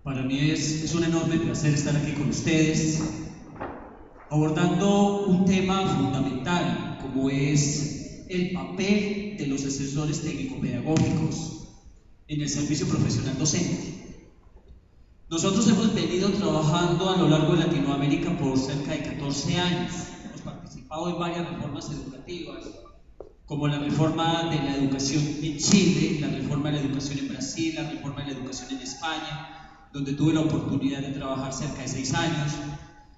Para mí es un enorme placer estar aquí con ustedes, abordando un tema fundamental, como es el papel de los asesores técnico-pedagógicos en el servicio profesional docente. Nosotros hemos venido trabajando a lo largo de Latinoamérica por cerca de 14 años. Hemos participado en varias reformas educativas, como la reforma de la educación en Chile, la reforma de la educación en Brasil, la reforma de la educación en España, donde tuve la oportunidad de trabajar cerca de 6 años.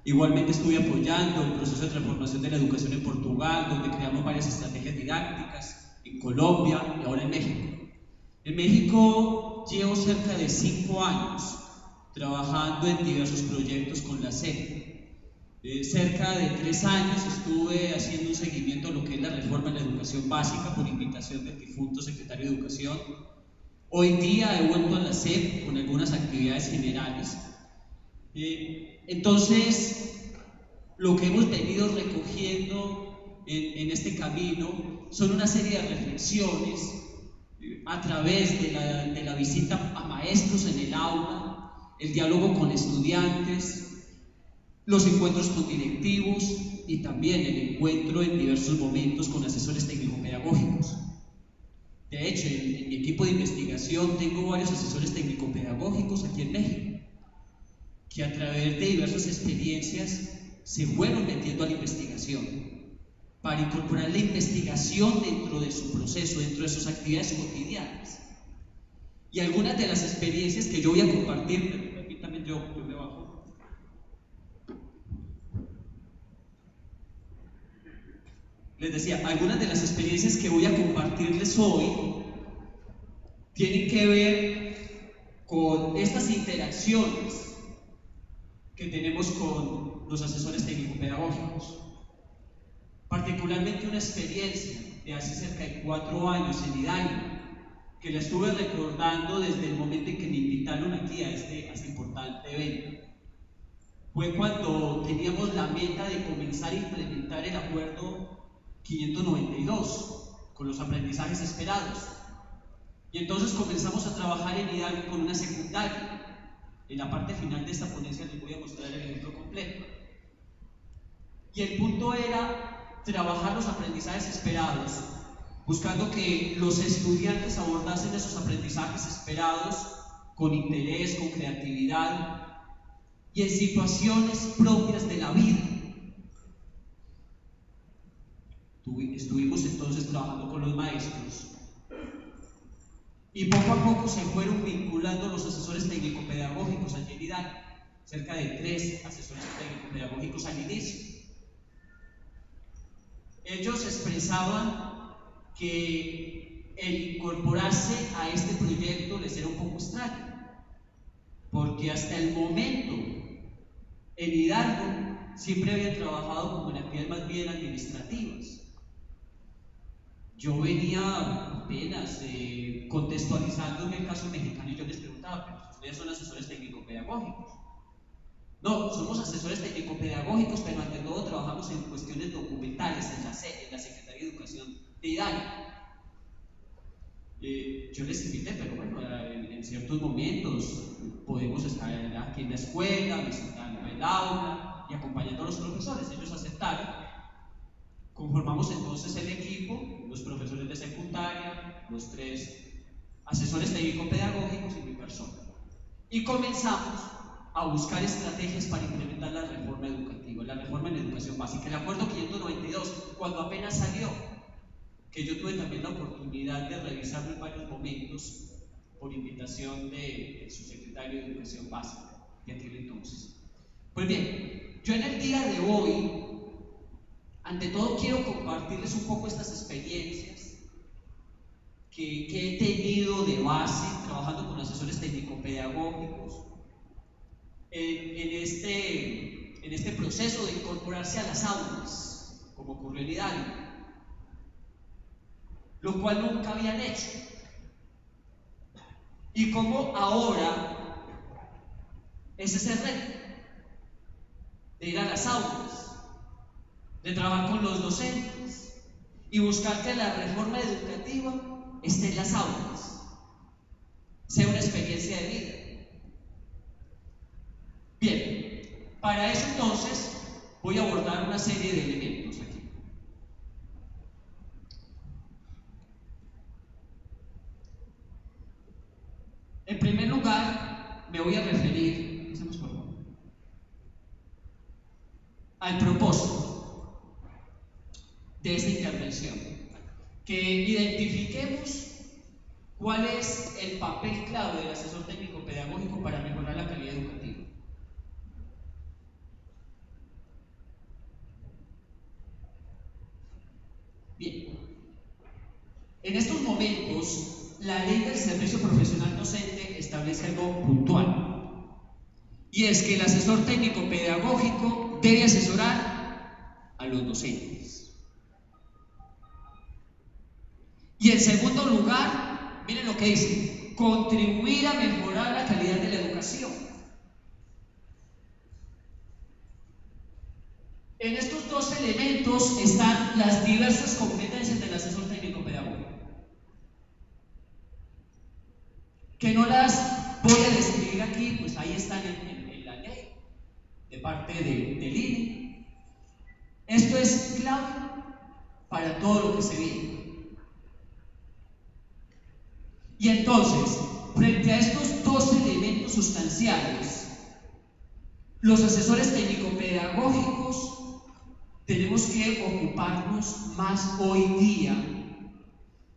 Igualmente estuve apoyando el proceso de transformación de la educación en Portugal, donde creamos varias estrategias didácticas, en Colombia y ahora en México. En México llevo cerca de 5 años trabajando en diversos proyectos con la SEP. Cerca de 3 años estuve haciendo un seguimiento a lo que es la reforma en la educación básica por invitación del difunto secretario de Educación. Hoy día he vuelto a la SEP con algunas actividades generales. Entonces, lo que hemos venido recogiendo en este camino son una serie de reflexiones a través de la visita a maestros en el aula, el diálogo con estudiantes, los encuentros con directivos y también el encuentro en diversos momentos con asesores técnico-pedagógicos. De hecho, en mi equipo de investigación tengo varios asesores técnico-pedagógicos aquí en México, que a través de diversas experiencias se fueron metiendo a la investigación, para incorporar la investigación dentro de su proceso, dentro de sus actividades cotidianas. Y algunas de las experiencias que yo voy a compartir, permítanme, yo me bajo. Les decía, algunas de las experiencias que voy a compartirles hoy tienen que ver con estas interacciones que tenemos con los asesores técnico-pedagógicos. Particularmente una experiencia de hace cerca de 4 años en Hidalgo, que la estuve recordando desde el momento en que me invitaron aquí a este importante evento. Fue cuando teníamos la meta de comenzar a implementar el acuerdo 592 con los aprendizajes esperados. Y entonces comenzamos a trabajar en Hidalgo con una secundaria. En la parte final de esta ponencia les voy a mostrar el ejemplo completo. Y el punto era trabajar los aprendizajes esperados, buscando que los estudiantes abordasen esos aprendizajes esperados con interés, con creatividad y en situaciones propias de la vida. Estuvimos entonces trabajando con los maestros y poco a poco se fueron vinculando los asesores técnico-pedagógicos allí en Hidalgo, cerca de 3 asesores técnico-pedagógicos al inicio. Ellos expresaban que el incorporarse a este proyecto les era un poco extraño, porque hasta el momento en Hidalgo siempre habían trabajado como en actividades más bien administrativas. Yo venía apenas contextualizándome el caso mexicano y yo les preguntaba, pero ustedes son asesores técnico-pedagógicos. No, somos asesores técnico-pedagógicos, pero ante todo trabajamos en cuestiones documentales en la Secretaría de Educación de Hidalgo. Yo les invité, pero bueno, en ciertos momentos podemos estar aquí en la escuela, visitando el aula y acompañando a los profesores. Ellos aceptaron. Conformamos entonces el equipo, los profesores de secundaria, los 3 asesores técnico-pedagógicos y mi persona. Y comenzamos a buscar estrategias para implementar la reforma educativa, la reforma en educación básica. El acuerdo 592, cuando apenas salió, que yo tuve también la oportunidad de revisarlo en varios momentos por invitación de su secretario de Educación Básica de aquel entonces. Pues bien, yo en el día de hoy, ante todo quiero compartirles un poco estas experiencias que he tenido de base trabajando con asesores técnico-pedagógicos en este proceso de incorporarse a las aulas, como ocurrió en Hidalgo, lo cual nunca habían hecho. Y cómo ahora es ese reto de ir a las aulas, de trabajar con los docentes y buscar que la reforma educativa esté en las aulas, sea una experiencia de vida. Bien, para eso entonces voy a abordar una serie de elementos aquí. En primer lugar, me voy a referir, empecemos por favor, al propósito de esta intervención, que identifiquemos cuál es el papel clave del asesor técnico pedagógico para mejorar la calidad educativa. Bien, en estos momentos, la ley del servicio profesional docente establece algo puntual, y es que el asesor técnico pedagógico debe asesorar a los docentes. Y en segundo lugar, miren lo que dice: contribuir a mejorar la calidad de la educación. En estos dos elementos están las diversas competencias del asesor técnico pedagógico, que no las voy a describir aquí, pues ahí están en la ley de parte del INE. Esto es clave para todo lo que se viene. Y entonces, frente a estos dos elementos sustanciales, los asesores técnico-pedagógicos tenemos que ocuparnos más hoy día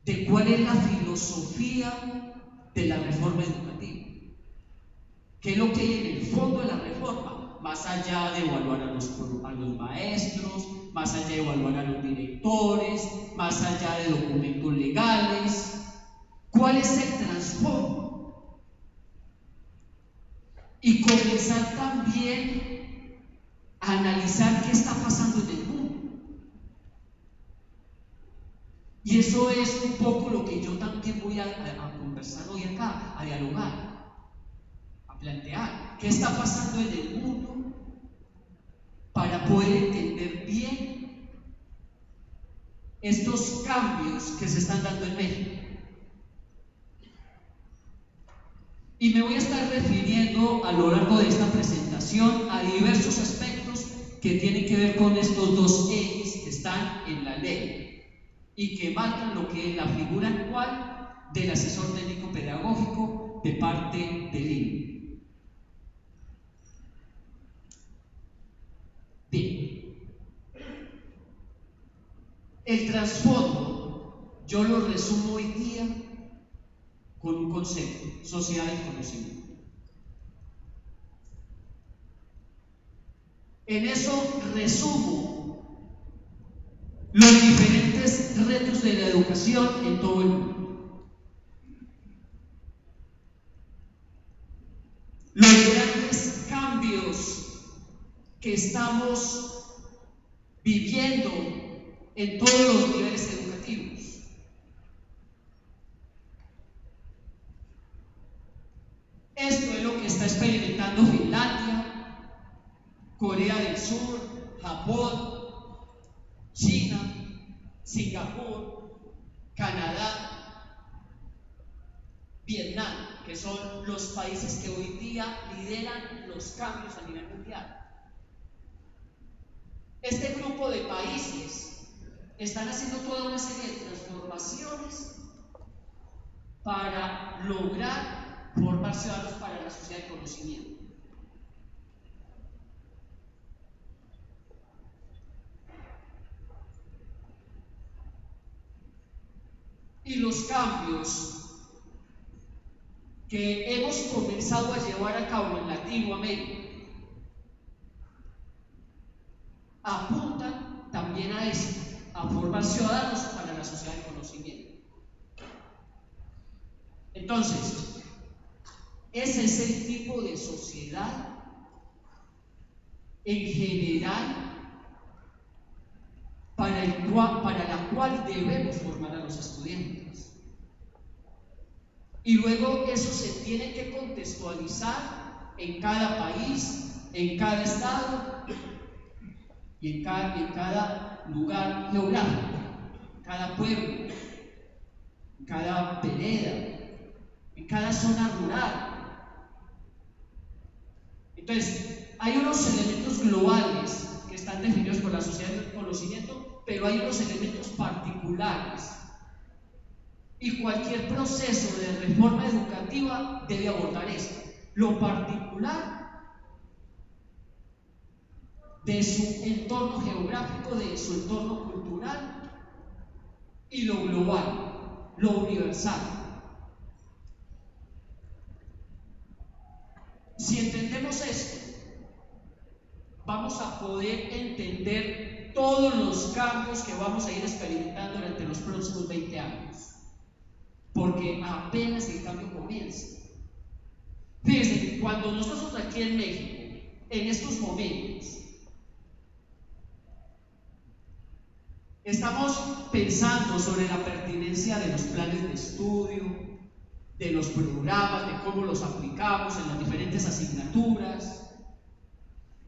de cuál es la filosofía de la reforma educativa. ¿Qué es lo que hay en el fondo de la reforma? Más allá de evaluar a los maestros, más allá de evaluar a los directores, más allá de documentos legales, ¿cuál es el trasfondo? Y comenzar también a analizar qué está pasando en el mundo. Y eso es un poco lo que yo también voy a conversar hoy acá, a dialogar, a plantear qué está pasando en el mundo para poder entender bien estos cambios que se están dando en México. Y me voy a estar refiriendo a lo largo de esta presentación a diversos aspectos que tienen que ver con estos dos ejes que están en la ley y que marcan lo que es la figura actual del asesor técnico pedagógico de parte del INE. Bien, el trasfondo yo lo resumo hoy día con un concepto: sociedad del conocimiento. En eso resumo los diferentes retos de la educación en todo el mundo, los grandes cambios que estamos viviendo en todos los niveles educativos. Esto es lo que está experimentando Finlandia, Corea del Sur, Japón, China, Singapur, Canadá, Vietnam, que son los países que hoy día lideran los cambios a nivel mundial. Este grupo de países están haciendo toda una serie de transformaciones para lograr formar ciudadanos para la sociedad del conocimiento. Y los cambios que hemos comenzado a llevar a cabo en Latinoamérica apuntan también a eso, a formar ciudadanos para la sociedad del conocimiento. Entonces, ese es el tipo de sociedad en general para la cual debemos formar a los estudiantes. Y luego eso se tiene que contextualizar en cada país, en cada estado y en cada lugar geográfico, cada pueblo. en cada vereda, en cada zona rural. Entonces, hay unos elementos globales que están definidos por la sociedad del conocimiento, pero hay unos elementos particulares. Y cualquier proceso de reforma educativa debe abordar esto: lo particular de su entorno geográfico, de su entorno cultural, y lo global, lo universal. Si entendemos esto, vamos a poder entender todos los cambios que vamos a ir experimentando durante los próximos 20 años, porque apenas el cambio comienza. Fíjense, cuando nosotros aquí en México, en estos momentos, estamos pensando sobre la pertinencia de los planes de estudio, de los programas, de cómo los aplicamos en las diferentes asignaturas,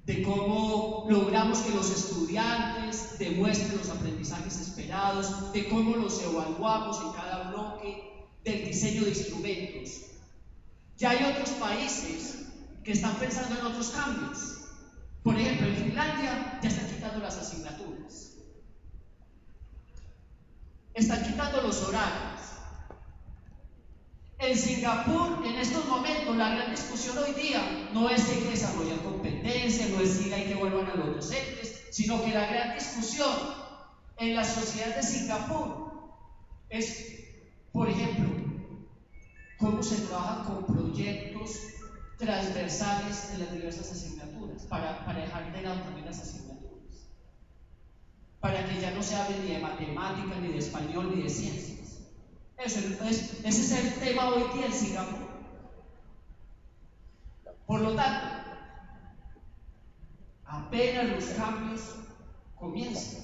de cómo logramos que los estudiantes demuestren los aprendizajes esperados, de cómo los evaluamos en cada bloque, del diseño de instrumentos. Ya hay otros países que están pensando en otros cambios. Por ejemplo, en Finlandia ya están quitando las asignaturas, están quitando los horarios. En Singapur, en estos momentos, la gran discusión hoy día no es si hay que desarrollar competencias, no es si hay que evaluar a los docentes, sino que la gran discusión en la sociedad de Singapur es, por ejemplo, cómo se trabaja con proyectos transversales en las diversas asignaturas, para dejar de lado también las asignaturas, para que ya no se hable ni de matemáticas, ni de español, ni de ciencias. Ese es el tema hoy día en Singapur. Por lo tanto, apenas los cambios comienzan.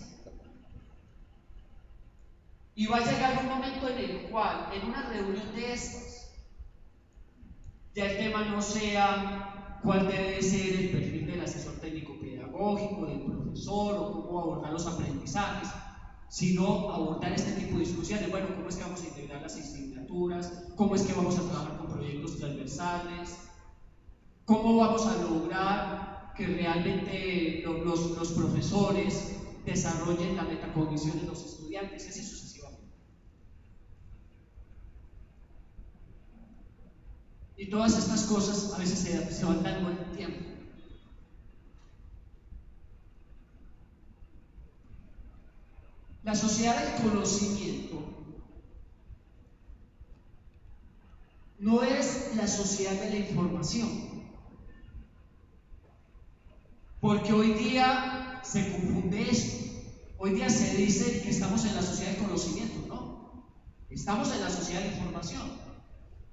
Y va a llegar un momento en el cual, en una reunión de estas, ya el tema no sea cuál debe ser el perfil del asesor técnico pedagógico, del profesor, o cómo abordar los aprendizajes, sino abordar este tipo de discusiones. Bueno, ¿cómo es que vamos a integrar las asignaturas? ¿Cómo es que vamos a trabajar con proyectos transversales? ¿Cómo vamos a lograr que realmente los profesores desarrollen la metacognición de los estudiantes? Así sucesivamente. Y todas estas cosas a veces se van dando en el tiempo. La sociedad del conocimiento no es la sociedad de la información, porque hoy día se confunde esto. Hoy día se dice que estamos en la sociedad del conocimiento, no, estamos en la sociedad de la información,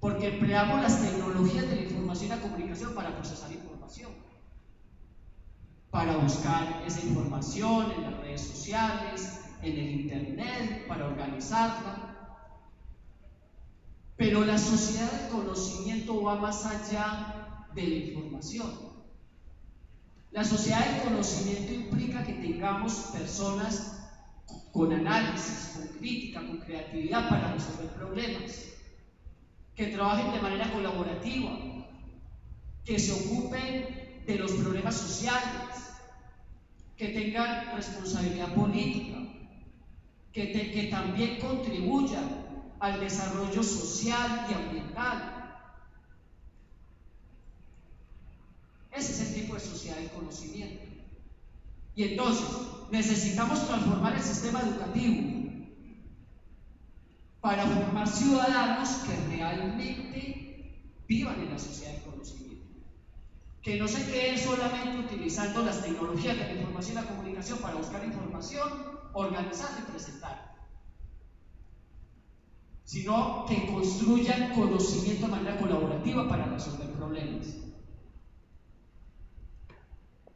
porque empleamos las tecnologías de la información y la comunicación para procesar información, para buscar esa información en las redes sociales, en el internet, para organizarla. Pero la sociedad del conocimiento va más allá de la información. La sociedad del conocimiento implica que tengamos personas con análisis, con crítica, con creatividad para resolver problemas, que trabajen de manera colaborativa, que se ocupen de los problemas sociales, que tengan responsabilidad política, que también contribuyan al desarrollo social y ambiental. Ese es el tipo de sociedad del conocimiento. Y entonces, necesitamos transformar el sistema educativo para formar ciudadanos que realmente vivan en la sociedad del conocimiento, que no se queden solamente utilizando las tecnologías de la información y la comunicación para buscar información, organizar y presentar, sino que construyan conocimiento de manera colaborativa para resolver problemas,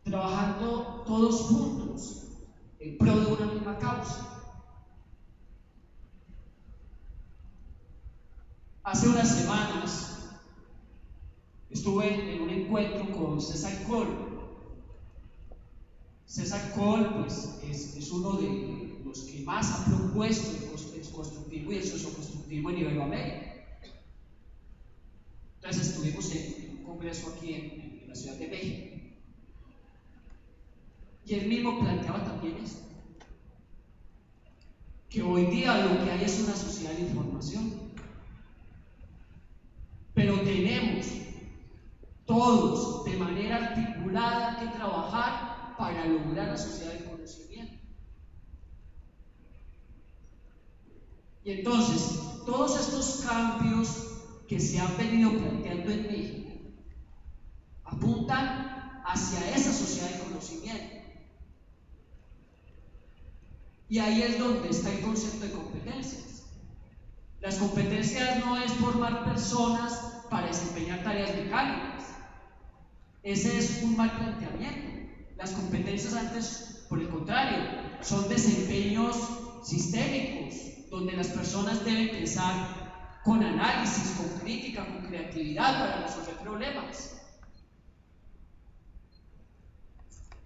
trabajando todos juntos en pro de una misma causa. Hace unas semanas estuve en un encuentro con César Col, César Cole pues, es uno de los que más ha propuesto el constructivo y el socioconstructivo en Iberoamérica. Entonces estuvimos en un congreso aquí en la Ciudad de México. Y él mismo planteaba también esto, que hoy día lo que hay es una sociedad de información, pero tenemos todos de manera articulada que trabajar para lograr la sociedad del conocimiento. Y entonces, todos estos cambios que se han venido planteando en México apuntan hacia esa sociedad del conocimiento. Y ahí es donde está el concepto de competencias. Las competencias no es formar personas para desempeñar tareas mecánicas. Ese es un mal planteamiento. Las competencias antes, por el contrario, son desempeños sistémicos, donde las personas deben pensar con análisis, con crítica, con creatividad para resolver problemas.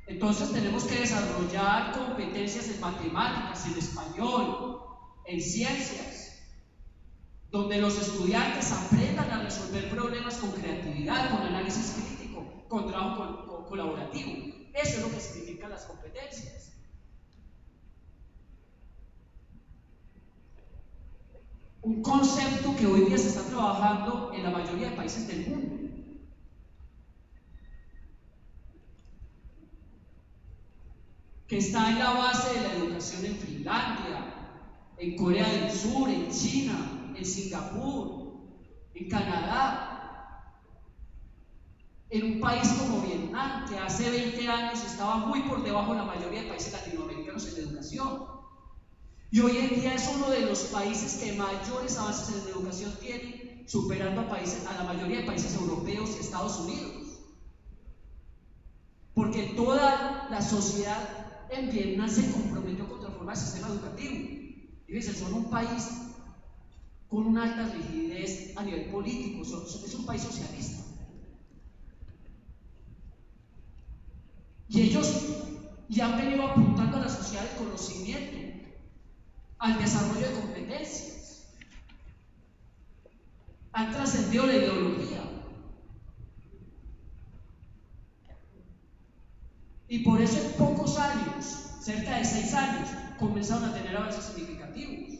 Entonces tenemos que desarrollar competencias en matemáticas, en español, en ciencias, donde los estudiantes aprendan a resolver problemas con creatividad, con análisis crítico, con trabajo colaborativo. Eso es lo que significan las competencias. Un concepto que hoy día se está trabajando en la mayoría de países del mundo. Que está en la base de la educación en Finlandia, en Corea del Sur, en China, en Singapur, en Canadá, en un país como Vietnam, que hace 20 años estaba muy por debajo de la mayoría de países latinoamericanos en educación. Y hoy en día es uno de los países que mayores avances en educación tienen, superando a la mayoría de países europeos y Estados Unidos. Porque toda la sociedad en Vietnam se comprometió con transformar el sistema educativo. Y fíjense, son un país con una alta rigidez a nivel político, es un país socialista. Y ellos ya han venido apuntando a la sociedad del conocimiento, al desarrollo de competencias. Han trascendido la ideología. Y por eso en pocos años, cerca de 6 años, comenzaron a tener avances significativos.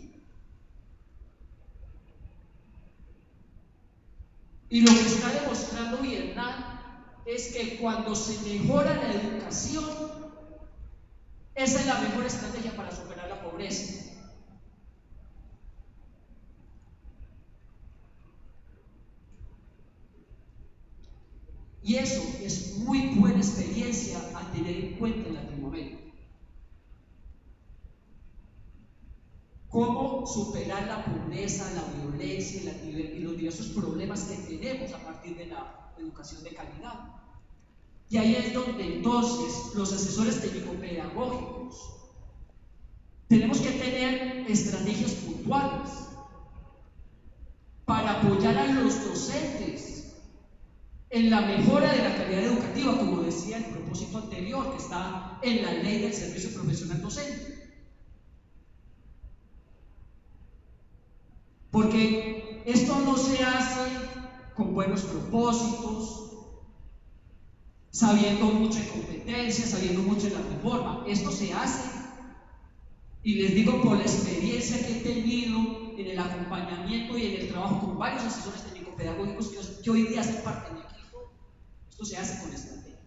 Y lo que está demostrando Vietnam es que cuando se mejora la educación, esa es la mejor estrategia para superar la pobreza. Y eso es muy buena experiencia a tener en cuenta en Latinoamérica. Cómo superar la pobreza, la violencia y los diversos problemas que tenemos a partir de la educación de calidad. Y ahí es donde entonces los asesores técnico-pedagógicos tenemos que tener estrategias puntuales para apoyar a los docentes en la mejora de la calidad educativa, como decía el propósito anterior, que está en la ley del servicio profesional docente. Porque esto no se hace con buenos propósitos, sabiendo mucho de competencias, sabiendo mucho de la reforma. Esto se hace, y les digo por la experiencia que he tenido en el acompañamiento y en el trabajo con varios asesores técnico-pedagógicos que hoy día hacen parte de mi equipo. Esto se hace con estrategias.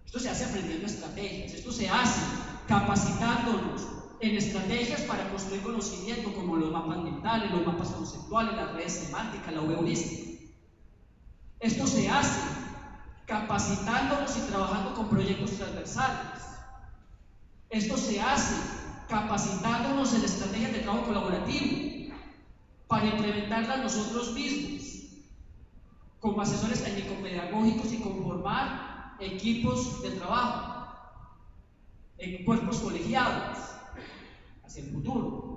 Esto se hace aprendiendo estrategias. Esto se hace capacitándonos en estrategias para construir conocimiento, como los mapas mentales, los mapas conceptuales, las redes semánticas, la heurística. Esto se hace capacitándonos y trabajando con proyectos transversales. Esto se hace capacitándonos en estrategias de trabajo colaborativo para implementarlas nosotros mismos como asesores técnico-pedagógicos y conformar equipos de trabajo en cuerpos colegiados hacia el futuro.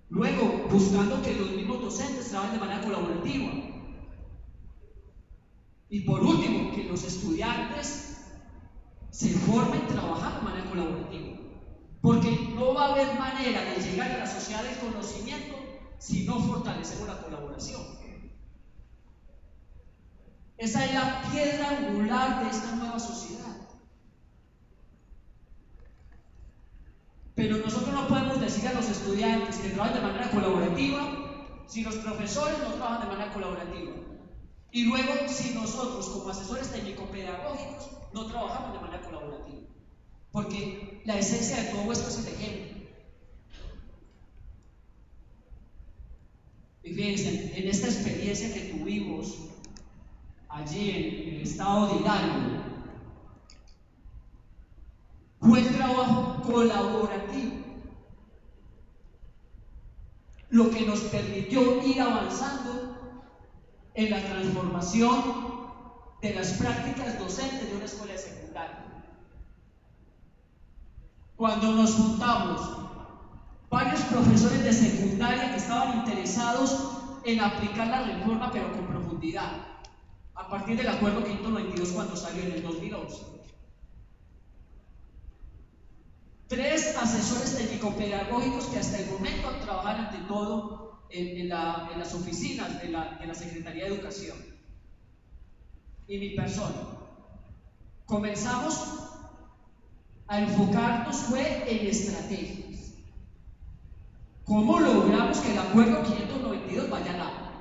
Luego, buscando que los mismos docentes trabajen de manera colaborativa. Y por último, que los estudiantes se formen trabajando de manera colaborativa. Porque no va a haber manera de llegar a la sociedad del conocimiento si no fortalecemos la colaboración. Esa es la piedra angular de esta nueva sociedad. Pero nosotros no podemos decir a los estudiantes que trabajen de manera colaborativa si los profesores no trabajan de manera colaborativa. Y luego, si nosotros como asesores técnico-pedagógicos no trabajamos de manera colaborativa. Porque la esencia de todo esto es el ejemplo. Y fíjense, en esta experiencia que tuvimos allí en el estado de Hidalgo, fue el trabajo colaborativo lo que nos permitió ir avanzando en la transformación de las prácticas docentes de una escuela de secundaria. Cuando nos juntamos varios profesores de secundaria que estaban interesados en aplicar la reforma, pero con profundidad, a partir del acuerdo 592 cuando salió en el 2011. 3 asesores técnico-pedagógicos que hasta el momento trabajan ante todo en las oficinas de la Secretaría de Educación. Y mi persona. Comenzamos a enfocarnos fue en estrategias. ¿Cómo logramos que el acuerdo 592 vaya al agua?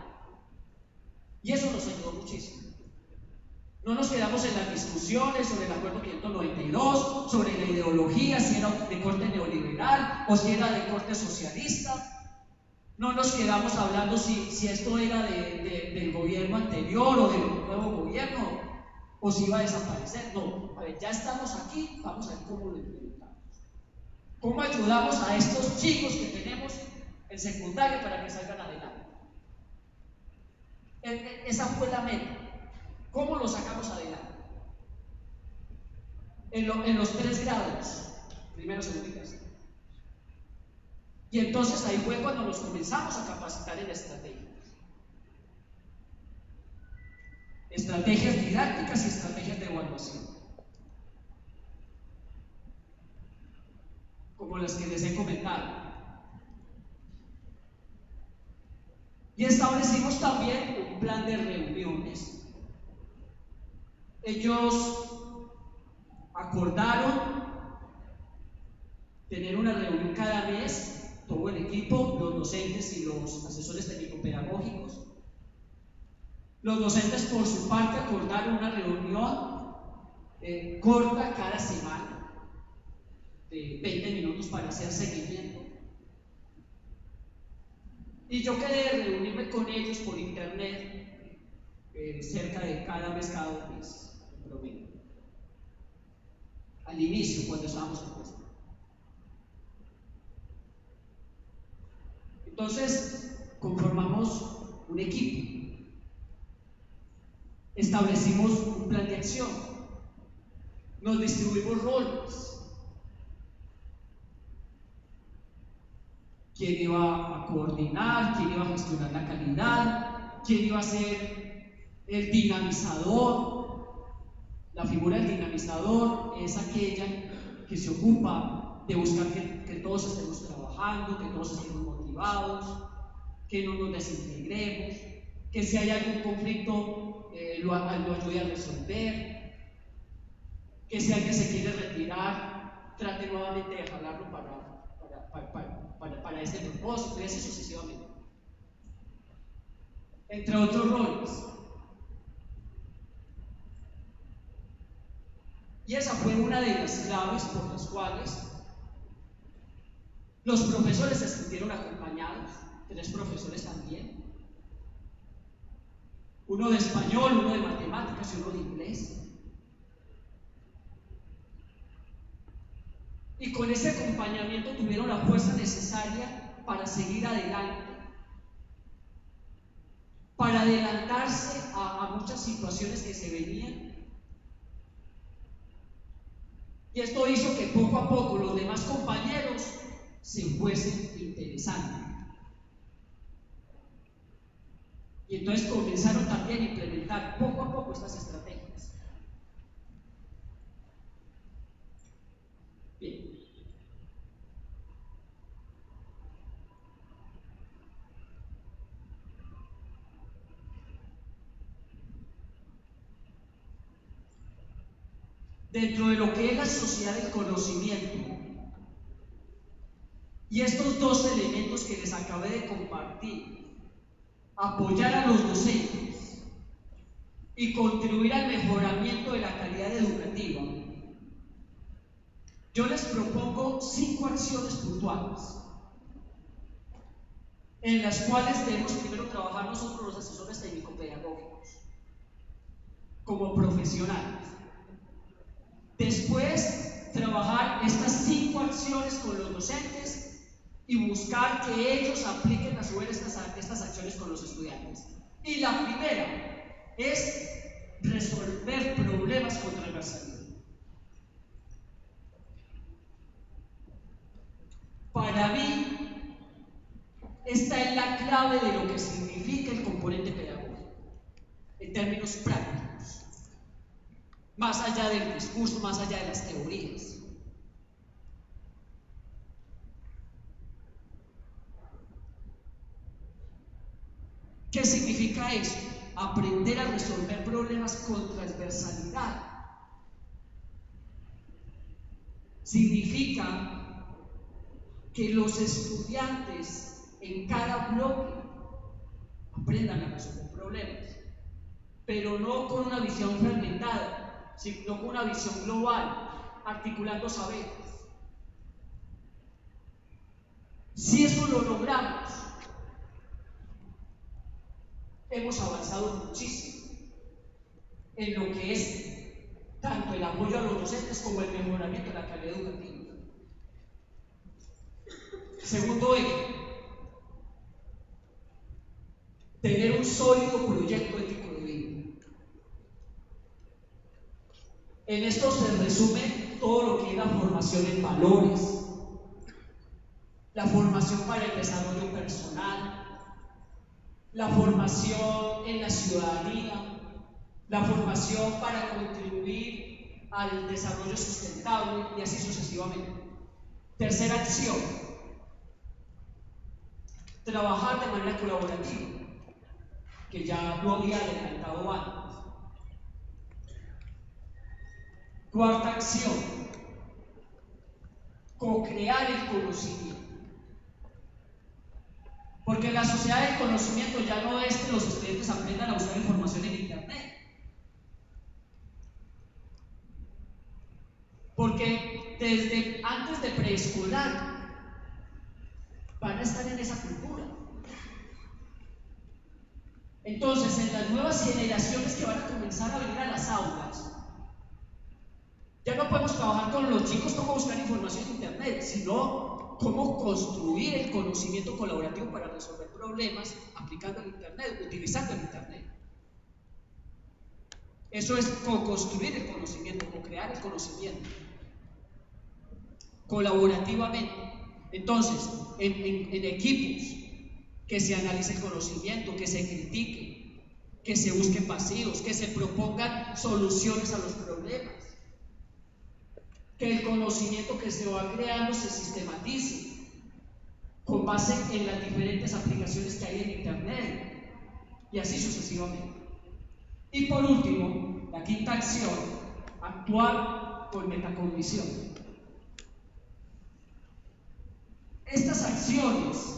Y eso nos ayudó muchísimo. No nos quedamos en las discusiones sobre el acuerdo 592, sobre la ideología, si era de corte neoliberal o si era de corte socialista. No nos quedamos hablando si esto era del gobierno anterior o del nuevo gobierno o si iba a desaparecer. No, a ver, ya estamos aquí, vamos a ver cómo lo implementamos. ¿Cómo ayudamos a estos chicos que tenemos en secundaria para que salgan adelante? Esa fue la meta. ¿Cómo lo sacamos adelante? En los 3 grados, primero, segundo y tercero. Y entonces ahí fue cuando nos comenzamos a capacitar en estrategias. Estrategias didácticas y estrategias de evaluación. Como las que les he comentado. Y establecimos también un plan de reuniones. Ellos acordaron tener una reunión cada mes, todo el equipo, los docentes y los asesores técnico-pedagógicos. Los docentes, por su parte, acordaron una reunión corta cada semana, de 20 minutos para hacer seguimiento. Y yo quedé de reunirme con ellos por internet cerca de cada mes, cada 2 meses. Promedio. Al inicio, cuando estábamos en puesto. Entonces, conformamos un equipo. Establecimos un plan de acción. Nos distribuimos roles. ¿Quién iba a coordinar? ¿Quién iba a gestionar la calidad? ¿Quién iba a ser el dinamizador? La figura del dinamizador es aquella que se ocupa de buscar que todos estemos trabajando, que todos estemos motivados, que no nos desintegremos, que si hay algún conflicto lo ayude a resolver, que si alguien se quiere retirar, trate nuevamente de jalarlo para ese propósito y así sucesivamente. Entre otros roles. Y esa fue una de las claves por las cuales los profesores se sintieron acompañados, 3 profesores también, uno de español, uno de matemáticas y uno de inglés. Y con ese acompañamiento tuvieron la fuerza necesaria para seguir adelante, para adelantarse a muchas situaciones que se venían. Y esto hizo que poco a poco los demás compañeros se fuesen interesando. Y entonces comenzaron también a implementar poco a poco estas estrategias. dentro de lo que es la sociedad del conocimiento. Y estos dos elementos que les acabé de compartir, apoyar a los docentes y contribuir al mejoramiento de la calidad educativa, yo les propongo 5 acciones puntuales en las cuales debemos primero trabajar nosotros los asesores técnico-pedagógicos como profesionales. Después, trabajar estas 5 acciones con los docentes y buscar que ellos apliquen a su vez estas acciones con los estudiantes. Y la primera es resolver problemas con transversalidad. Para mí, esta es la clave de lo que significa el componente pedagógico, en términos prácticos, más allá del discurso, más allá de las teorías. ¿Qué significa eso? Aprender a resolver problemas con transversalidad. Significa que los estudiantes en cada bloque aprendan a resolver problemas, pero no con una visión fragmentada, sino con una visión global, articulando saberes. Si eso lo logramos, hemos avanzado muchísimo en lo que es tanto el apoyo a los docentes como el mejoramiento de la calidad educativa. Segundo eje, tener un sólido proyecto ético de vida. En esto se resume todo lo que es la formación en valores, la formación para el desarrollo personal, la formación en la ciudadanía, la formación para contribuir al desarrollo sustentable y así sucesivamente. Tercera acción, trabajar de manera colaborativa, que ya lo había adelantado antes. Cuarta acción, co-crear el conocimiento. Porque en la sociedad del conocimiento ya no es que los estudiantes aprendan a buscar información en internet. Porque desde antes de preescolar van a estar en esa cultura. Entonces, en las nuevas generaciones que van a comenzar a venir a las aulas, ya no podemos trabajar con los chicos cómo buscar información en internet, sino cómo construir el conocimiento colaborativo para resolver problemas aplicando el internet, utilizando el internet. Eso es co-construir el conocimiento, co-crear el conocimiento colaborativamente. Entonces, en equipos, que se analice el conocimiento, que se critique, que se busquen vacíos, que se propongan soluciones a los problemas, que el conocimiento que se va creando se sistematice con base en las diferentes aplicaciones que hay en internet y así sucesivamente. Y por último, la quinta acción, actuar con metacognición. Estas acciones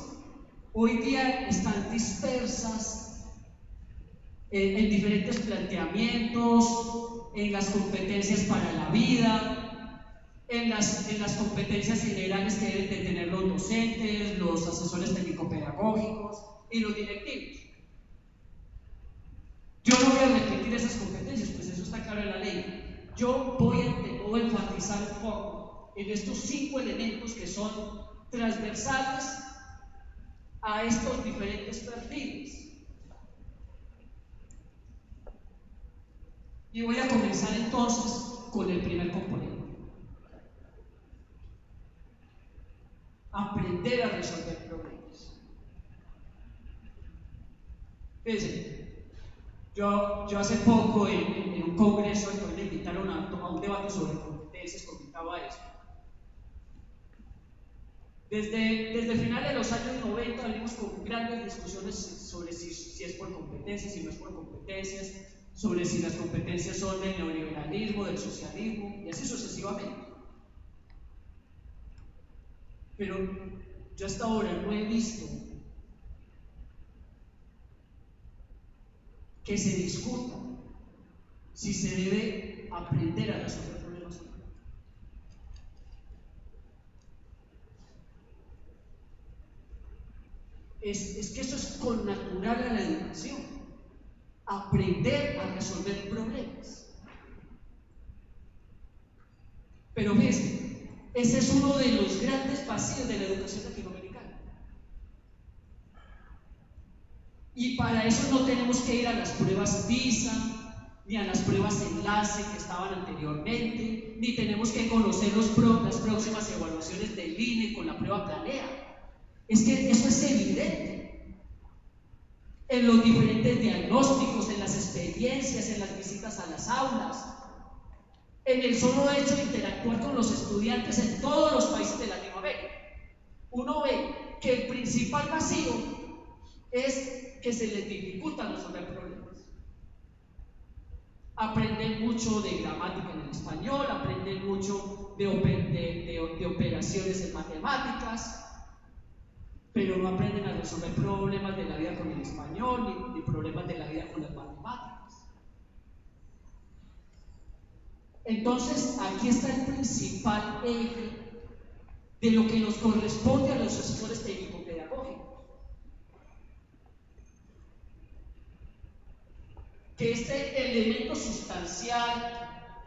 hoy día están dispersas en diferentes planteamientos, en las competencias para la vida, en las competencias generales que deben de tener los docentes, los asesores técnico-pedagógicos y los directivos. Yo no voy a repetir esas competencias, pues eso está claro en la ley. Yo voy a enfatizar un poco en estos 5 elementos que son transversales a estos diferentes perfiles. Y voy a comenzar entonces con el primer componente. Aprender a resolver problemas. Fíjense, yo hace poco en un congreso al cual me invitaron a un debate sobre competencias, comentaba esto. Desde finales de los años 90 venimos con grandes discusiones sobre si es por competencias, si no es por competencias, sobre si las competencias son del neoliberalismo, del socialismo, y así sucesivamente. Pero yo hasta ahora no he visto que se discuta si se debe aprender a resolver problemas o no. Es que eso es connatural a la educación, aprender a resolver problemas. Pero fíjense, ese es uno de los grandes vacíos de la educación latinoamericana. Y para eso no tenemos que ir a las pruebas PISA, ni a las pruebas enlace que estaban anteriormente, ni tenemos que conocer las próximas evaluaciones del INE con la prueba Planea. Es que eso es evidente en los diferentes diagnósticos, en las experiencias, en las visitas a las aulas, en el solo hecho de interactuar con los estudiantes en todos los países de Latinoamérica. Uno ve que el principal vacío es que se les dificulta resolver problemas. Aprenden mucho de gramática en el español, aprenden mucho de operaciones en matemáticas, pero no aprenden a resolver problemas de la vida con el español, ni problemas de la vida con las matemáticas. Entonces, aquí está el principal eje de lo que nos corresponde a los asesores técnico-pedagógicos. Que este elemento sustancial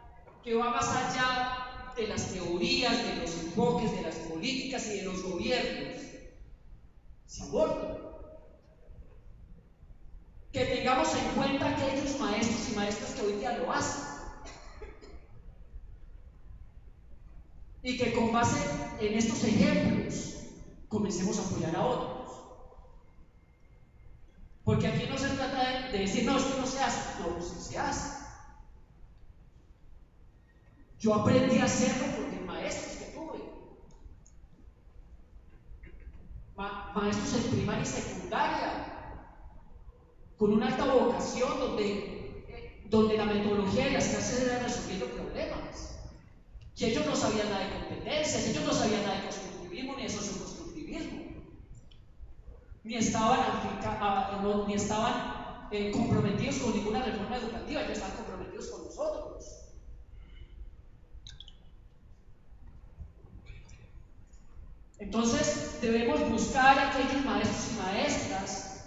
que va más allá de las teorías, de los enfoques, de las políticas y de los gobiernos, se aborde. Que tengamos en cuenta aquellos maestros y maestras que hoy día lo hacen. Y que con base en estos ejemplos comencemos a apoyar a otros. Porque aquí no se trata de decir, no, esto no se hace. No, sí se hace. Yo aprendí a hacerlo porque maestros que tuve. Maestros en primaria y secundaria, con una alta vocación donde la metodología de las clases era resolviendo problemas. Y ellos no sabían nada de competencias, ellos no sabían nada de constructivismo ni de socioconstructivismo, ni estaban comprometidos con ninguna reforma educativa, ellos estaban comprometidos con nosotros. Entonces debemos buscar a aquellos maestros y maestras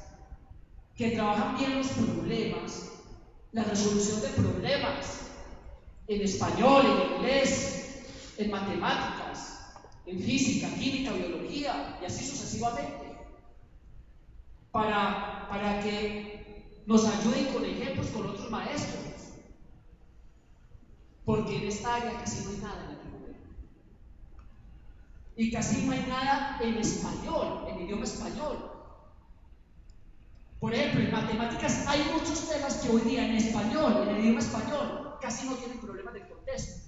que trabajan bien los problemas, la resolución de problemas, en español, en inglés, en matemáticas, en física, química, biología, y así sucesivamente, para que nos ayuden con ejemplos con otros maestros, porque en esta área casi no hay nada en Latinoamérica. Y casi no hay nada en español, en idioma español. Por ejemplo, en matemáticas hay muchos temas que hoy día en español, en el idioma español, casi no tienen problemas de contexto.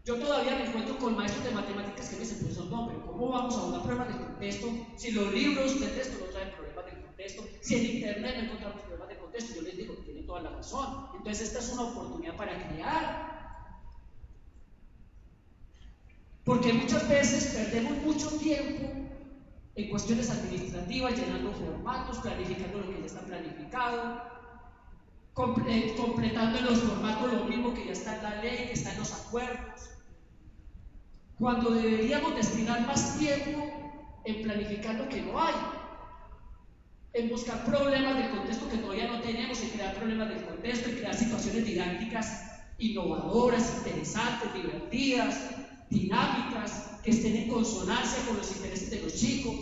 Yo todavía me encuentro con maestros de matemáticas que me dicen, profesor, no, pero ¿cómo vamos a abordar problemas de contexto si los libros de texto no traen problemas de contexto? Si en internet no encontramos problemas de contexto, yo les digo, tienen toda la razón. Entonces esta es una oportunidad para crear. Porque muchas veces perdemos mucho tiempo en cuestiones administrativas, llenando formatos, planificando lo que ya está planificado, completando en los formatos lo mismo que ya está en la ley, que está en los acuerdos, cuando deberíamos destinar más tiempo en planificar lo que no hay, en buscar problemas del contexto que todavía no tenemos, en crear problemas del contexto, en crear situaciones didácticas innovadoras, interesantes, divertidas, dinámicas, que estén en consonancia con los intereses de los chicos.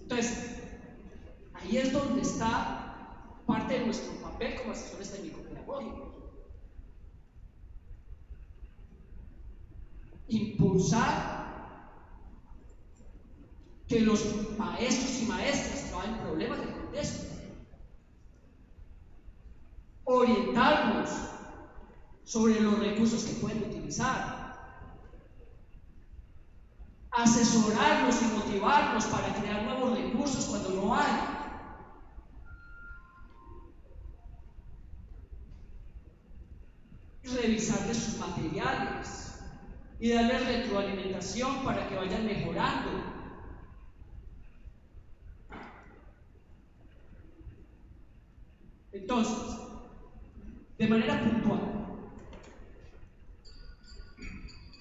Entonces, ahí es donde está parte de nuestro papel como asesores técnico-pedagógicos. Impulsar que los maestros y maestras trabajen problemas de contexto. Orientarnos sobre los recursos que pueden utilizar. asesorarlos y motivarlos para crear nuevos recursos cuando no hay. Revisarles sus materiales y darles retroalimentación para que vayan mejorando. Entonces, de manera puntual,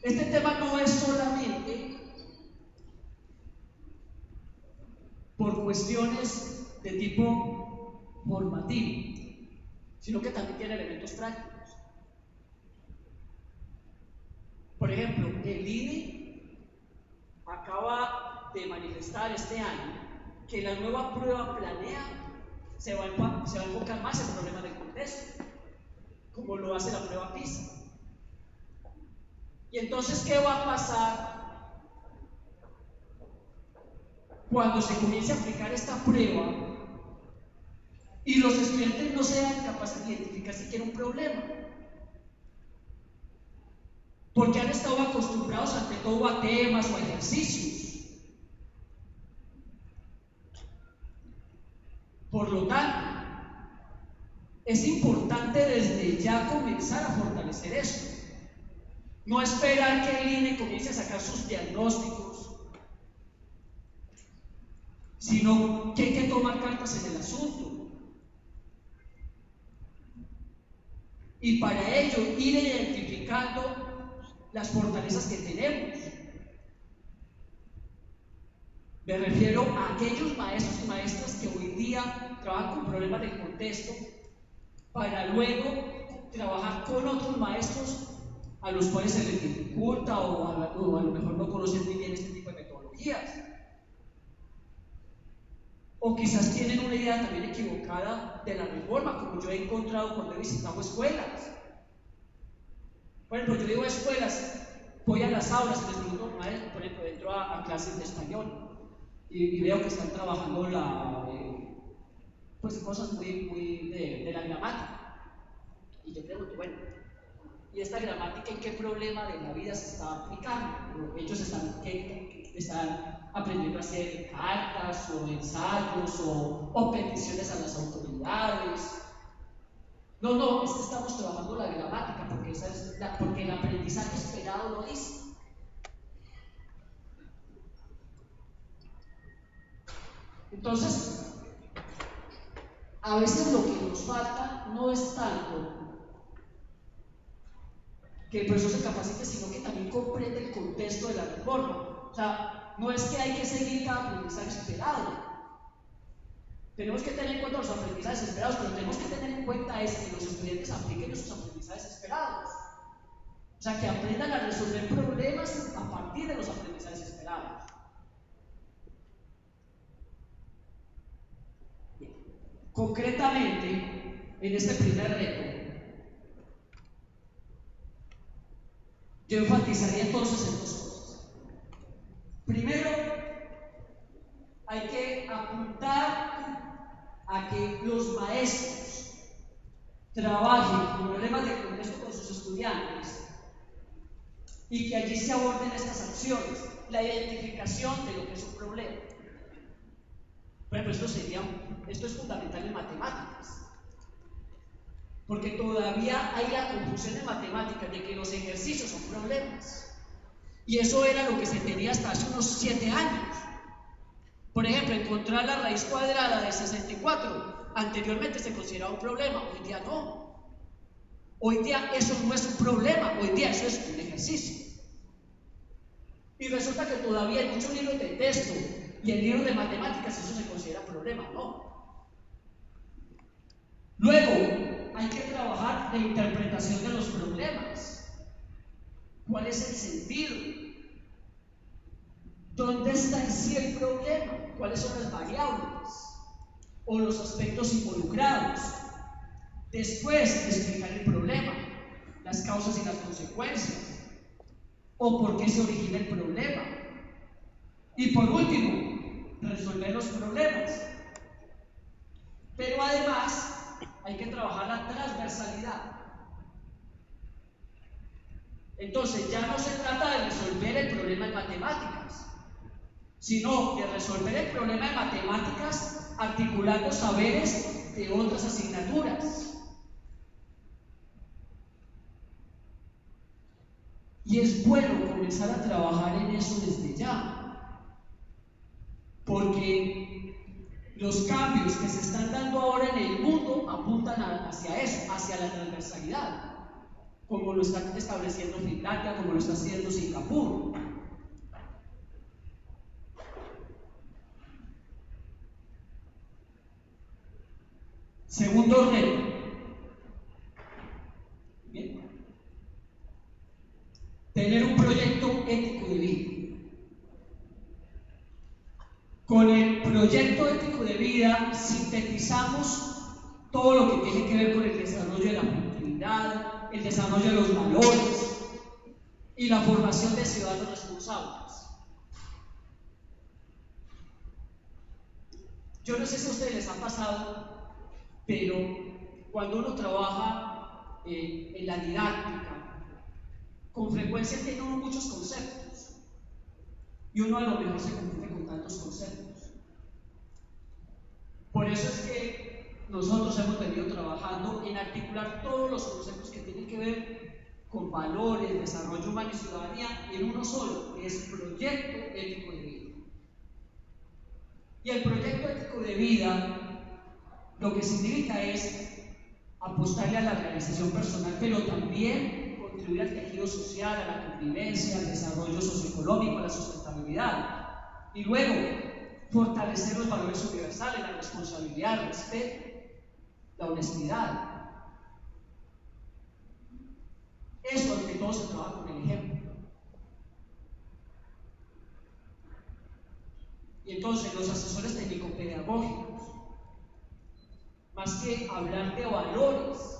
este tema no es solamente por cuestiones de tipo formativo, sino que también tiene elementos prácticos. Por ejemplo, el INE acaba de manifestar este año que la nueva prueba planea se va a enfocar más en problemas del contexto, como lo hace la prueba PISA. Y entonces, ¿qué va a pasar cuando se comience a aplicar esta prueba y los estudiantes no sean capaces de identificar siquiera un problema? Porque han estado acostumbrados ante todo a temas o a ejercicios. Por lo tanto, es importante desde ya comenzar a fortalecer esto. No esperar que el INE comience a sacar sus diagnósticos, sino que hay que tomar cartas en el asunto. Y para ello ir identificando las fortalezas que tenemos. Me refiero a aquellos maestros y maestras que hoy día trabajan con problemas de contexto para luego trabajar con otros maestros a los cuales se les dificulta o a lo mejor no conocen muy bien este tipo de metodologías. O quizás tienen una idea también equivocada de la reforma, como yo he encontrado cuando he visitado escuelas. Por ejemplo, yo digo escuelas, voy a las aulas y les pregunto, maestro, por ejemplo, entro a clases de español y veo que están trabajando pues cosas muy de la gramática. Y yo pregunto, bueno, ¿y esta gramática en qué problema de la vida se está aplicando? Ellos están aprendiendo a hacer cartas o ensayos o peticiones a las autoridades. No, es que estamos trabajando la gramática porque el aprendizaje esperado lo dice. Entonces, a veces lo que nos falta no es tanto que el profesor se capacite, sino que también comprende el contexto de la reforma. O sea, no es que hay que seguir cada aprendizaje esperado. Tenemos que tener en cuenta los aprendizajes esperados, pero tenemos que tener en cuenta es que los estudiantes apliquen esos aprendizajes esperados. O sea, que aprendan a resolver problemas a partir de los aprendizajes esperados. Bien. Concretamente, en este primer reto, yo enfatizaría entonces en dos cosas. Primero, hay que apuntar a que los maestros trabajen con problemas de contexto con sus estudiantes y que allí se aborden estas acciones, la identificación de lo que es un problema. Por ejemplo, esto es fundamental en matemáticas, porque todavía hay la confusión en matemáticas de que los ejercicios son problemas, y eso era lo que se tenía hasta hace unos 7 años. Por ejemplo, encontrar la raíz cuadrada de 64 anteriormente se consideraba un problema, hoy día no. Hoy día eso no es un problema, hoy día eso es un ejercicio. Y resulta que todavía en muchos libros de texto y en libros de matemáticas eso se considera problema, no. Luego, hay que trabajar la interpretación de los problemas. ¿Cuál es el sentido? ¿Dónde está en sí el problema? ¿Cuáles son las variables o los aspectos involucrados? Después de explicar el problema, las causas y las consecuencias, o por qué se origina el problema. Y por último, resolver los problemas. Pero además, hay que trabajar la transversalidad. Entonces, ya no se trata de resolver el problema en matemáticas, sino de resolver el problema de matemáticas articulando saberes de otras asignaturas. Y es bueno comenzar a trabajar en eso desde ya, porque los cambios que se están dando ahora en el mundo apuntan hacia eso, hacia la transversalidad, como lo está estableciendo Finlandia, como lo está haciendo Singapur. Segundo reto. Bien. Tener un proyecto ético de vida. Con el proyecto ético de vida sintetizamos todo lo que tiene que ver con el desarrollo de la productividad, el desarrollo de los valores y la formación de ciudadanos responsables. Yo no sé si a ustedes les ha pasado, pero cuando uno trabaja en la didáctica, con frecuencia tiene uno muchos conceptos y uno a lo mejor se confunde con tantos conceptos. Por eso es que nosotros hemos venido trabajando en articular todos los conceptos que tienen que ver con valores, desarrollo humano y ciudadanía en uno solo, que es proyecto ético de vida. Y el proyecto ético de vida lo que significa es apostarle a la realización personal, pero también contribuir al tejido social, a la convivencia, al desarrollo socioeconómico, a la sustentabilidad. Y luego, fortalecer los valores universales, la responsabilidad, el respeto, la honestidad. Eso ante todo se trabaja con el ejemplo. Y entonces los asesores técnico-pedagógicos, más que hablar de valores,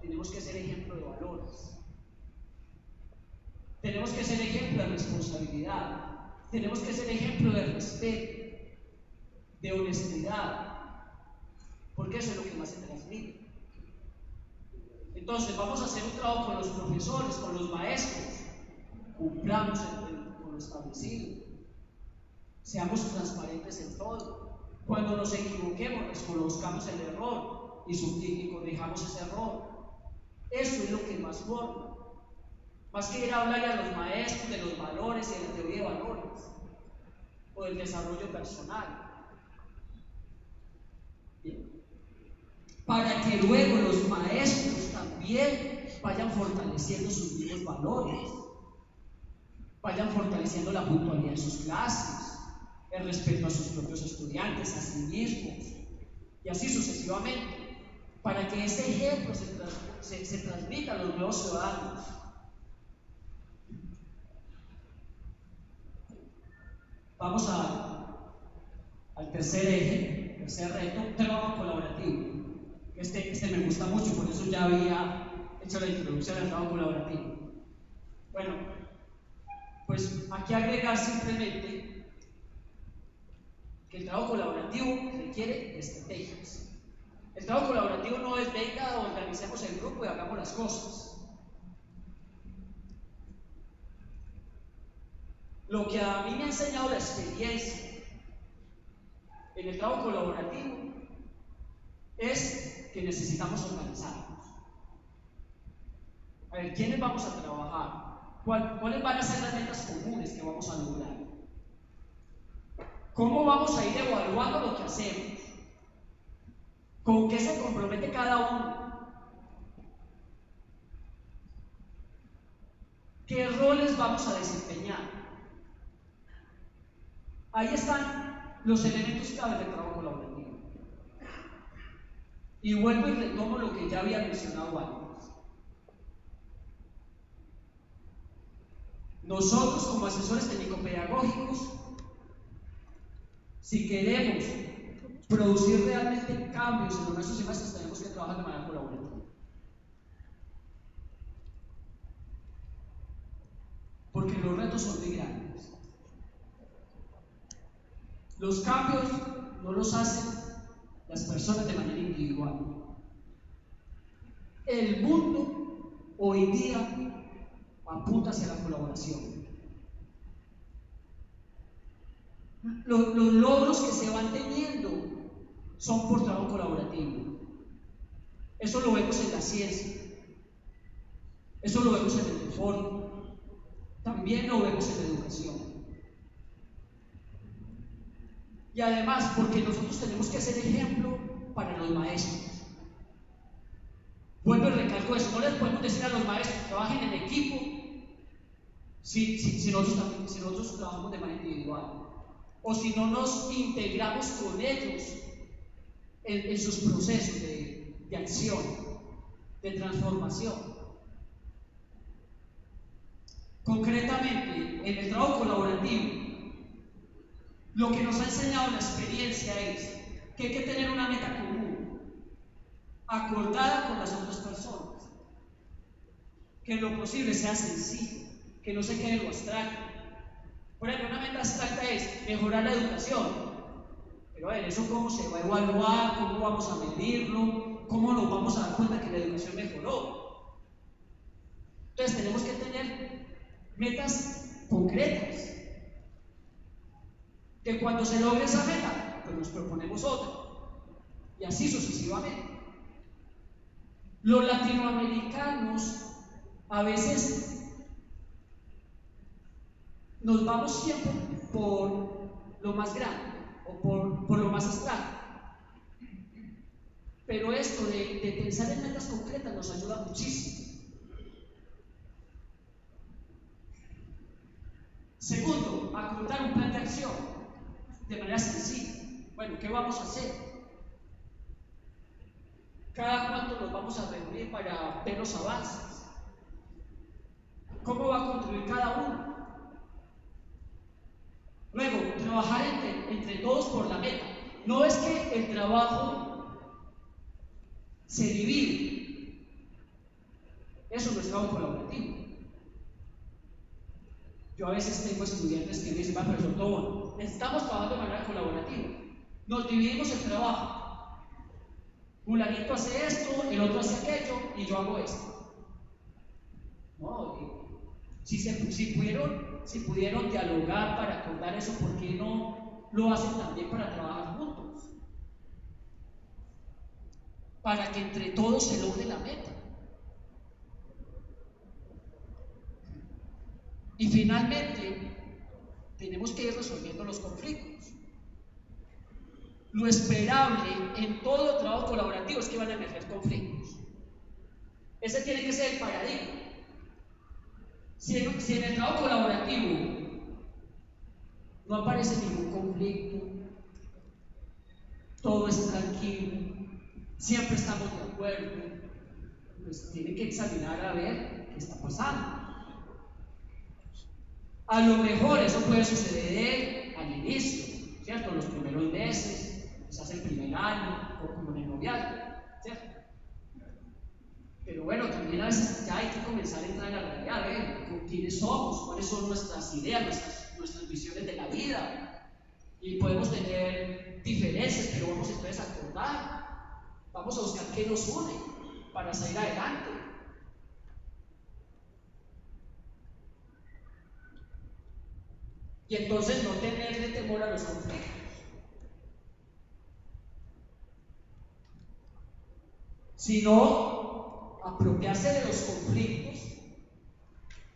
tenemos que ser ejemplo de valores. Tenemos que ser ejemplo de responsabilidad. Tenemos que ser ejemplo de respeto, de honestidad, porque eso es lo que más se transmite. Entonces vamos a hacer un trabajo con los profesores, con los maestros, cumplamos con lo establecido, seamos transparentes en todo. Cuando nos equivoquemos, reconozcamos el error y corrijamos ese error. Eso es lo que más forma. Más que ir a hablarle a los maestros de los valores y de la teoría de valores o del desarrollo personal. Bien. Para que luego los maestros también vayan fortaleciendo sus mismos valores, vayan fortaleciendo la puntualidad en sus clases, el respeto a sus propios estudiantes, a sí mismos, y así sucesivamente, para que ese ejemplo se transmita a los nuevos ciudadanos. Vamos al tercer eje, tercer reto, trabajo colaborativo. Este me gusta mucho, por eso ya había hecho la introducción al trabajo colaborativo. Bueno, pues aquí agregar simplemente que el trabajo colaborativo requiere estrategias. El trabajo colaborativo no es venga, organicemos el grupo y hagamos las cosas. Lo que a mí me ha enseñado la experiencia en el trabajo colaborativo es que necesitamos organizarnos. A ver, ¿quiénes vamos a trabajar? ¿Cuáles van a ser las metas comunes que vamos a lograr? ¿Cómo vamos a ir evaluando lo que hacemos? ¿Con qué se compromete cada uno? ¿Qué roles vamos a desempeñar? Ahí están los elementos clave del trabajo colaborativo. Y vuelvo y retomo lo que ya había mencionado antes. Nosotros como asesores técnico-pedagógicos, si queremos producir realmente cambios en los nuestros semestres, tenemos que trabajar de manera colaborativa. Porque los retos son muy grandes. Los cambios no los hacen las personas de manera individual. El mundo hoy día apunta hacia la colaboración. los logros que se van teniendo son por trabajo colaborativo. Eso lo vemos en la ciencia, eso lo vemos en el deporte, también lo vemos en la educación. Y además, porque nosotros tenemos que ser ejemplo para los maestros. Vuelvo y recalco eso, no les podemos decir a los maestros que trabajen en equipo si nosotros trabajamos de manera individual, o si no nos integramos con ellos en sus procesos de acción, de transformación. Concretamente, en el trabajo colaborativo, lo que nos ha enseñado la experiencia es que hay que tener una meta común, acordada con las otras personas, que en lo posible sea sencillo, que no se quede en lo abstracto. Por ejemplo, una meta abstracta es mejorar la educación, pero a ver, ¿eso cómo se va a evaluar? ¿Cómo vamos a medirlo? ¿Cómo nos vamos a dar cuenta que la educación mejoró? Entonces tenemos que tener metas concretas, que cuando se logre esa meta, pues nos proponemos otra, y así sucesivamente. Los latinoamericanos a veces nos vamos siempre por lo más grande o por lo más abstracto, pero esto de pensar en metas concretas nos ayuda muchísimo. Segundo, acordar un plan de acción de manera sencilla. Bueno, ¿qué vamos a hacer? ¿Cada cuánto nos vamos a reunir para ver los avances? ¿Cómo va a contribuir cada uno? Luego, trabajar entre todos por la meta. No es que el trabajo se divide. Eso no es trabajo colaborativo. Yo a veces tengo estudiantes que me dicen, profesor, todo, estamos trabajando de manera colaborativa. Nos dividimos el trabajo. Fulanito hace esto, el otro hace aquello y yo hago esto. No, si pudieron dialogar para acordar eso, ¿por qué no lo hacen también para trabajar juntos? Para que entre todos se logre la meta. Y finalmente, tenemos que ir resolviendo los conflictos. Lo esperable en todo trabajo colaborativo es que van a emerger conflictos. Ese tiene que ser el paradigma. Si en el trabajo colaborativo no aparece ningún conflicto, todo es tranquilo, siempre estamos de acuerdo, pues tiene que examinar a ver qué está pasando. A lo mejor eso puede suceder al inicio, ¿cierto? Los primeros meses, quizás el primer año, o como en el noviazgo, ¿cierto? Pero bueno, también a veces ya hay que comenzar a entrar en la realidad, con quiénes somos, cuáles son nuestras ideas, nuestras visiones de la vida. Y podemos tener diferencias, pero vamos entonces a acordar, vamos a buscar qué nos une para salir adelante. Y entonces no tenerle temor a los conflictos. Sino apropiarse de los conflictos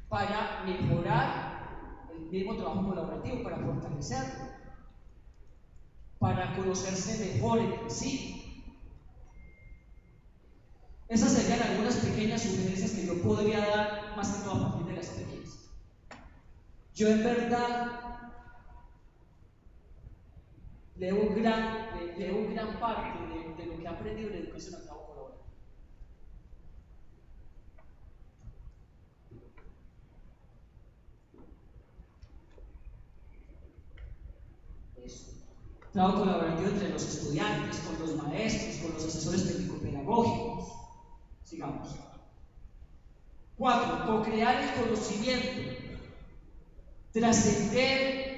para mejorar el mismo trabajo colaborativo, para fortalecerlo, para conocerse mejor entre sí. Esas serían algunas pequeñas sugerencias que yo podría dar, más que todo a partir de la experiencia. Yo en verdad leo gran parte de lo que he aprendido en la educación al trabajo colaborativo. Eso. Trabajo colaborativo entre los estudiantes, con los maestros, con los asesores técnico-pedagógicos. Sigamos. 4. Co-crear el conocimiento. Trascender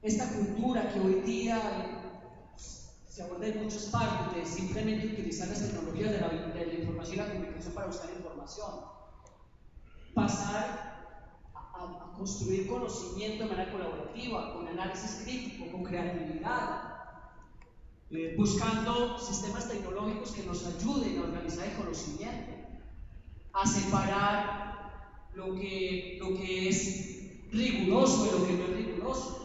esta cultura que hoy día se aborda en muchas partes de simplemente utilizar las tecnologías de la información y la comunicación para buscar información. Pasar a construir conocimiento de manera colaborativa, con análisis crítico, con creatividad, buscando sistemas tecnológicos que nos ayuden a organizar el conocimiento, a separar lo que es riguroso de lo que no es riguroso,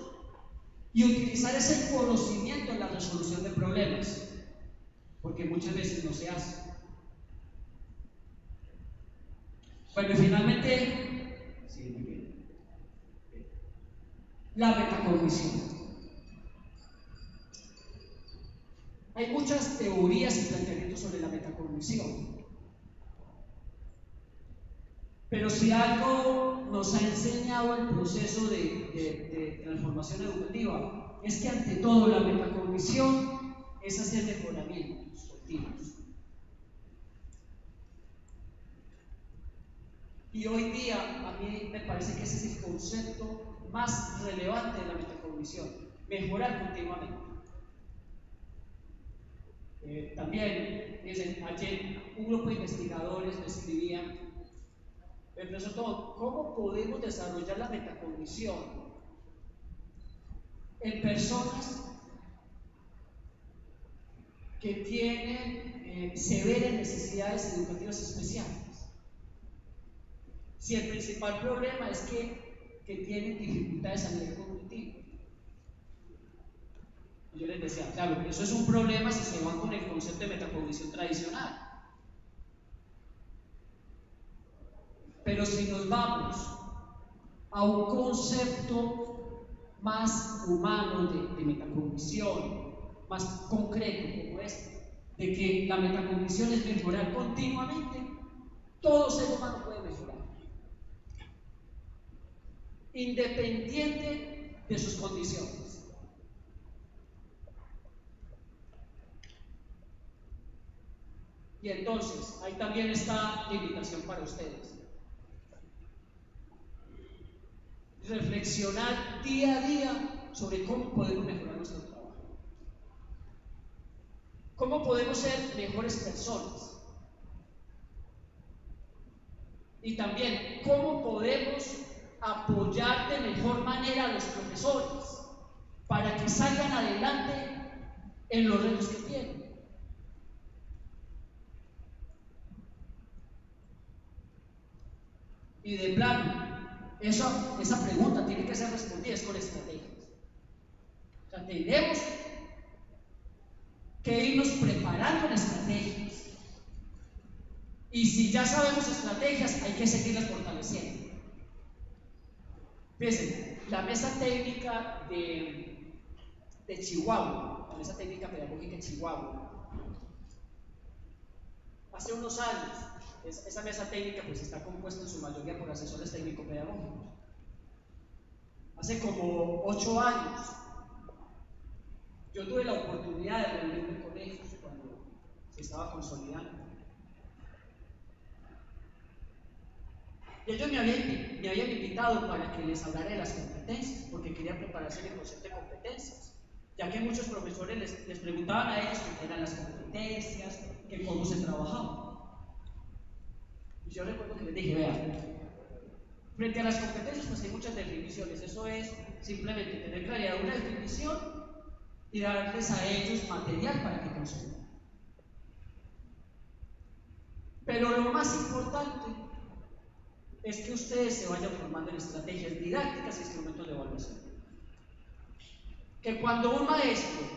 y utilizar ese conocimiento en la resolución de problemas, porque muchas veces no se hace. Bueno, y finalmente, sí, muy bien, la metacognición. Hay muchas teorías y planteamientos sobre la metacognición, pero si algo nos ha enseñado el proceso de transformación educativa, es que ante todo la metacognición es hacer mejoramientos continuos. Y hoy día a mí me parece que ese es el concepto más relevante de la metacognición, mejorar continuamente. También, dicen, ayer un grupo de investigadores me escribían, profesor Tom, ¿cómo podemos desarrollar la metacognición en personas que tienen severas necesidades educativas especiales? Si el principal problema es que tienen dificultades a nivel cognitivo. Yo les decía, claro, eso es un problema si se van con el concepto de metacognición tradicional. Pero si nos vamos a un concepto más humano de metacognición, más concreto como este, de que la metacognición es mejorar continuamente, todo ser humano puede mejorar, independiente de sus condiciones. Y entonces, ahí también está la invitación para ustedes. Reflexionar día a día sobre cómo podemos mejorar nuestro trabajo. Cómo podemos ser mejores personas. Y también, cómo podemos apoyar de mejor manera a los profesores para que salgan adelante en los retos que tienen. Y de plano, esa pregunta tiene que ser respondida con estrategias. O sea, tenemos que irnos preparando en estrategias. Y si ya sabemos estrategias, hay que seguirlas fortaleciendo. Fíjense, la mesa técnica de Chihuahua, la mesa técnica pedagógica de Chihuahua, hace unos años, esa mesa técnica pues está compuesta en su mayoría por asesores técnico-pedagógicos. Hace como 8 años, yo tuve la oportunidad de reunirme con ellos cuando se estaba consolidando. Y ellos me habían invitado para que les hablara de las competencias, porque querían prepararse en el concepto de competencias, ya que muchos profesores les preguntaban a ellos qué eran las competencias, que cómo se trabajaba. Y yo recuerdo que les dije, vean, frente a las competencias pues hay muchas definiciones, eso es simplemente tener claridad de una definición y darles a ellos material para que consuman. Pero lo más importante es que ustedes se vayan formando en estrategias didácticas e instrumentos de evaluación. Que cuando un maestro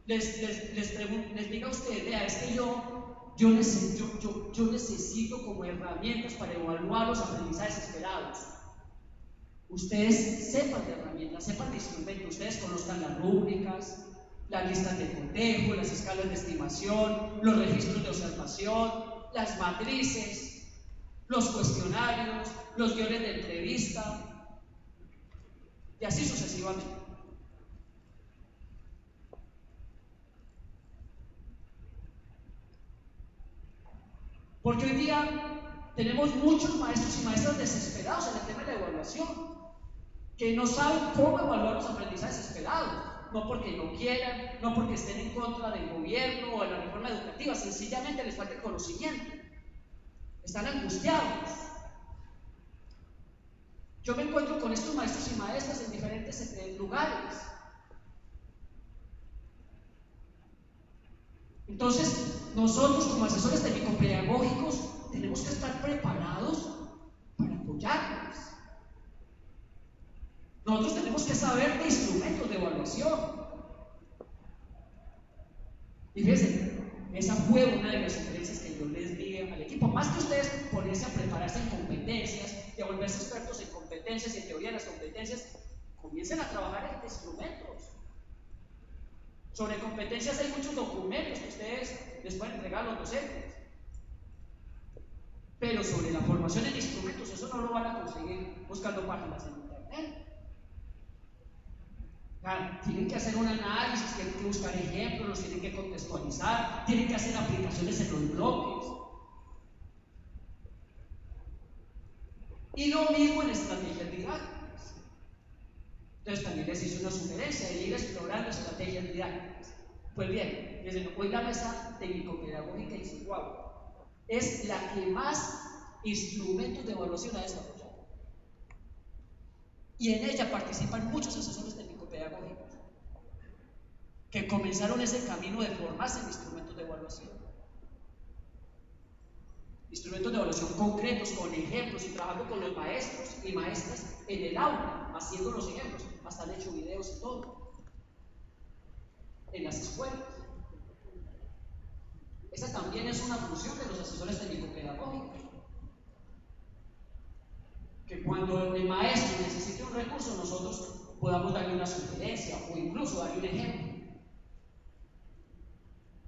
les diga a ustedes, vea, es que yo necesito como herramientas para evaluar los aprendizajes esperados. Ustedes sepan de herramientas, sepan de instrumentos, ustedes conozcan las rúbricas, las listas de cotejo, las escalas de estimación, los registros de observación, las matrices, los cuestionarios, los guiones de entrevista, y así sucesivamente. Porque hoy día tenemos muchos maestros y maestras desesperados en el tema de la evaluación, que no saben cómo evaluar los aprendizajes esperados, no porque no quieran, no porque estén en contra del gobierno o de la reforma educativa, sencillamente les falta el conocimiento, están angustiados. Yo me encuentro con estos maestros y maestras en diferentes lugares. Entonces, nosotros como asesores técnico-pedagógicos tenemos que estar preparados para apoyarlos. Nosotros tenemos que saber de instrumentos de evaluación. Y fíjense, esa fue una de las sugerencias que yo les di al equipo. Más que ustedes ponerse a prepararse en competencias y a volverse expertos en competencias y en teoría de las competencias, comiencen a trabajar en instrumentos. Sobre competencias hay muchos documentos que ustedes les pueden entregar a los docentes. Pero sobre la formación en instrumentos, eso no lo van a conseguir buscando páginas en internet. Tienen que hacer un análisis, tienen que buscar ejemplos, los tienen que contextualizar, tienen que hacer aplicaciones en los bloques. Y lo mismo en estrategias didácticas. Entonces también les hice una sugerencia de ir explorando estrategias didácticas. Pues bien, hoy la mesa técnico-pedagógica Isuguao es la que más instrumentos de evaluación ha desarrollado. Y en ella participan muchos asesores técnico-pedagógicos que comenzaron ese camino de formarse en instrumentos de evaluación. Instrumentos de evaluación concretos, con ejemplos y trabajando con los maestros y maestras en el aula, haciendo los ejemplos, hasta han hecho videos y todo, en las escuelas. Esa también es una función de los asesores técnico-pedagógicos. Que cuando el maestro necesite un recurso, nosotros podamos darle una sugerencia o incluso darle un ejemplo.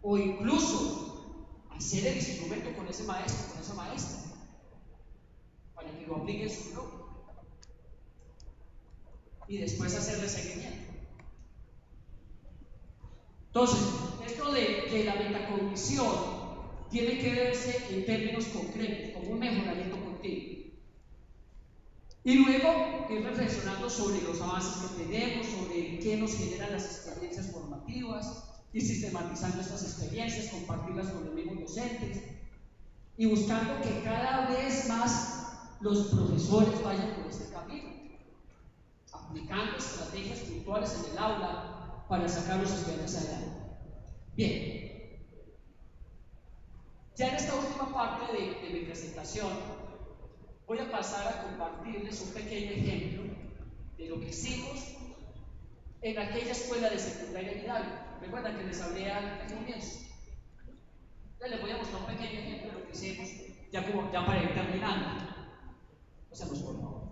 O incluso hacer el instrumento con ese maestro, con esa maestra, para que lo aplique en su bloque. Y después hacerle seguimiento. Entonces, esto de que la metacognición tiene que verse en términos concretos, como un mejoramiento continuo. Y luego ir reflexionando sobre los avances que tenemos, sobre qué nos generan las experiencias formativas, ir sistematizando estas experiencias, compartirlas con los mismos docentes y buscando que cada vez más los profesores vayan por este camino, aplicando estrategias puntuales en el aula para sacar los estudiantes adelante. Bien, ya en esta última parte de mi presentación voy a pasar a compartirles un pequeño ejemplo de lo que hicimos en aquella escuela de secundaria en Hidalgo. Recuerdan que les hablé al comienzo. Entonces les voy a mostrar un pequeño ejemplo de lo que hicimos ya para ir terminando. Pasemos por favor.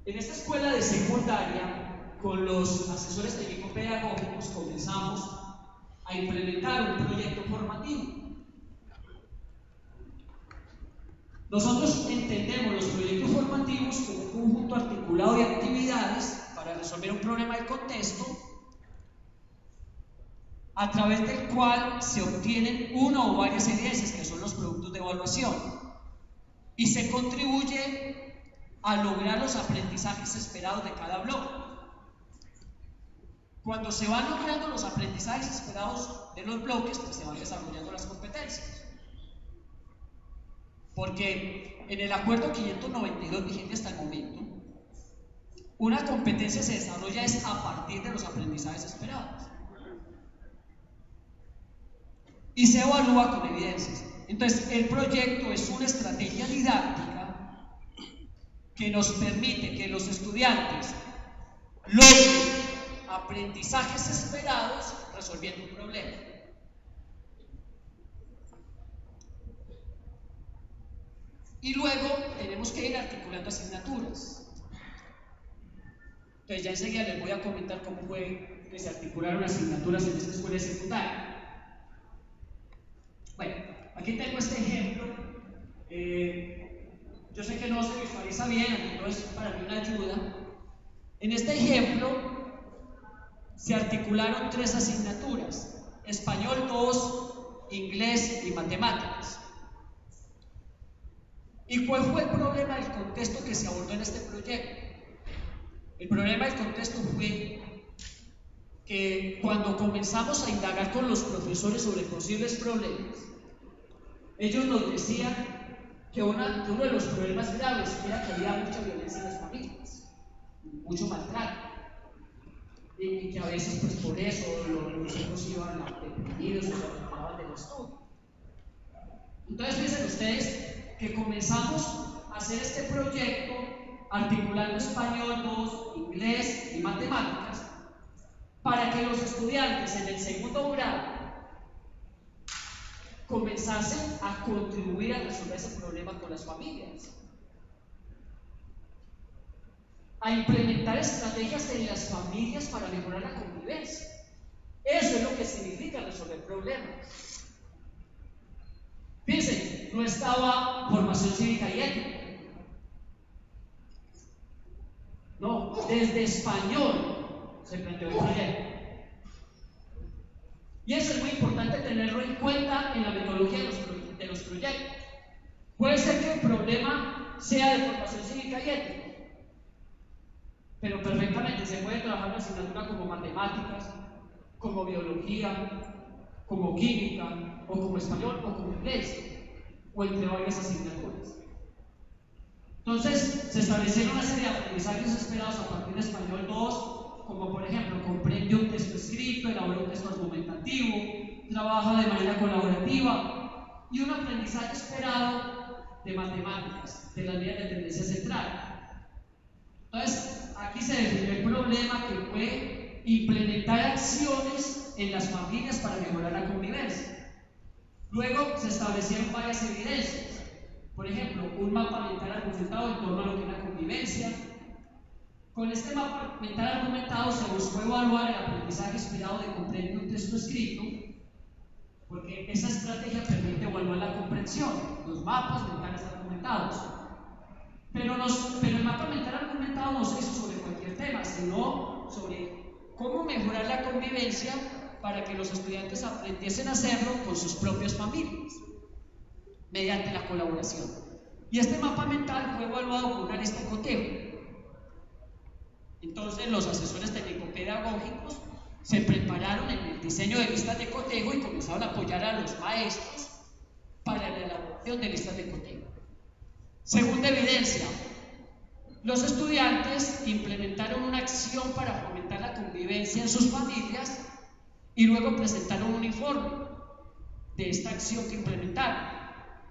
En esta escuela de secundaria, con los asesores técnico-pedagógicos, comenzamos a implementar un proyecto formativo. Nosotros entendemos los proyectos formativos como un conjunto articulado de actividades para resolver un problema del contexto, a través del cual se obtienen una o varias evidencias, que son los productos de evaluación, y se contribuye a lograr los aprendizajes esperados de cada bloque. Cuando se van logrando los aprendizajes esperados de los bloques, pues se van desarrollando las competencias. Porque en el acuerdo 592 vigente hasta el momento, una competencia se desarrolla es a partir de los aprendizajes esperados y se evalúa con evidencias. Entonces, el proyecto es una estrategia didáctica que nos permite que los estudiantes logren aprendizajes esperados resolviendo un problema. Y luego tenemos que ir articulando asignaturas. Entonces ya enseguida les voy a comentar cómo fue que se articularon asignaturas en esta escuela secundaria. Bueno, aquí tengo este ejemplo. Yo sé que no se visualiza bien, no es para mí una ayuda. En este ejemplo se articularon 3 asignaturas: español 2, inglés y matemáticas. ¿Y cuál fue el problema del contexto que se abordó en este proyecto? El problema del contexto fue que cuando comenzamos a indagar con los profesores sobre posibles problemas, ellos nos decían que uno de los problemas graves era que había mucha violencia en las familias, mucho maltrato, y que a veces pues por eso los hijos iban deprimidos o se retiraban del estudio. Entonces fíjense ustedes que comenzamos a hacer este proyecto articulando español 2, inglés y matemáticas para que los estudiantes en el segundo grado comenzasen a contribuir a resolver ese problema con las familias, a implementar estrategias en las familias para mejorar la convivencia. Eso es lo que significa resolver problemas. Fíjense, no estaba formación cívica y ética. No, desde español se planteó el proyecto. Y eso es muy importante tenerlo en cuenta en la metodología de los proyectos. Puede ser que el problema sea de formación cívica y ética, pero perfectamente se puede trabajar una asignatura como matemáticas, como biología, como química, o como español, o como inglés, o entre varias asignaturas. Entonces, se establecieron una serie de aprendizajes esperados a partir de español 2, como por ejemplo, comprende un texto escrito, elabora un texto argumentativo, trabaja de manera colaborativa, y un aprendizaje esperado de matemáticas, de las líneas de tendencia central. Entonces, aquí se definió el problema que fue implementar acciones en las familias para mejorar la convivencia. Luego se establecieron varias evidencias. Por ejemplo, un mapa mental argumentado en torno a lo que es la convivencia. Con este mapa mental argumentado se buscó evaluar el aprendizaje inspirado de comprender un texto escrito, porque esa estrategia permite evaluar la comprensión, los mapas mentales argumentados. Pero el mapa mental argumentado no se hizo sobre cualquier tema, sino sobre cómo mejorar la convivencia para que los estudiantes aprendiesen a hacerlo con sus propias familias, mediante la colaboración. Y este mapa mental fue evaluado con una lista de cotejo. Entonces los asesores técnico-pedagógicos se prepararon en el diseño de listas de cotejo y comenzaron a apoyar a los maestros para la elaboración de listas de cotejo. Segunda evidencia, los estudiantes implementaron una acción para fomentar la convivencia en sus familias y luego presentaron un informe de esta acción que implementaron.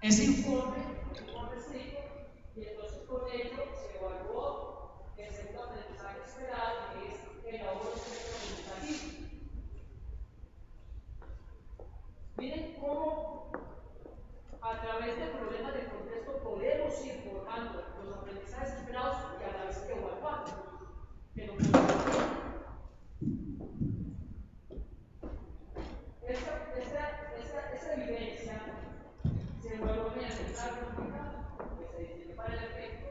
Ese informe escrito, y entonces con ello se evaluó el segundo aprendizaje esperado, que es el ahorro argumentativo. Miren cómo a través del problema del contexto podemos ir formando los aprendizajes esperados y a la vez que evaluamos. Pero esta evidencia se evaluó mediante la lógica que se define para el efecto.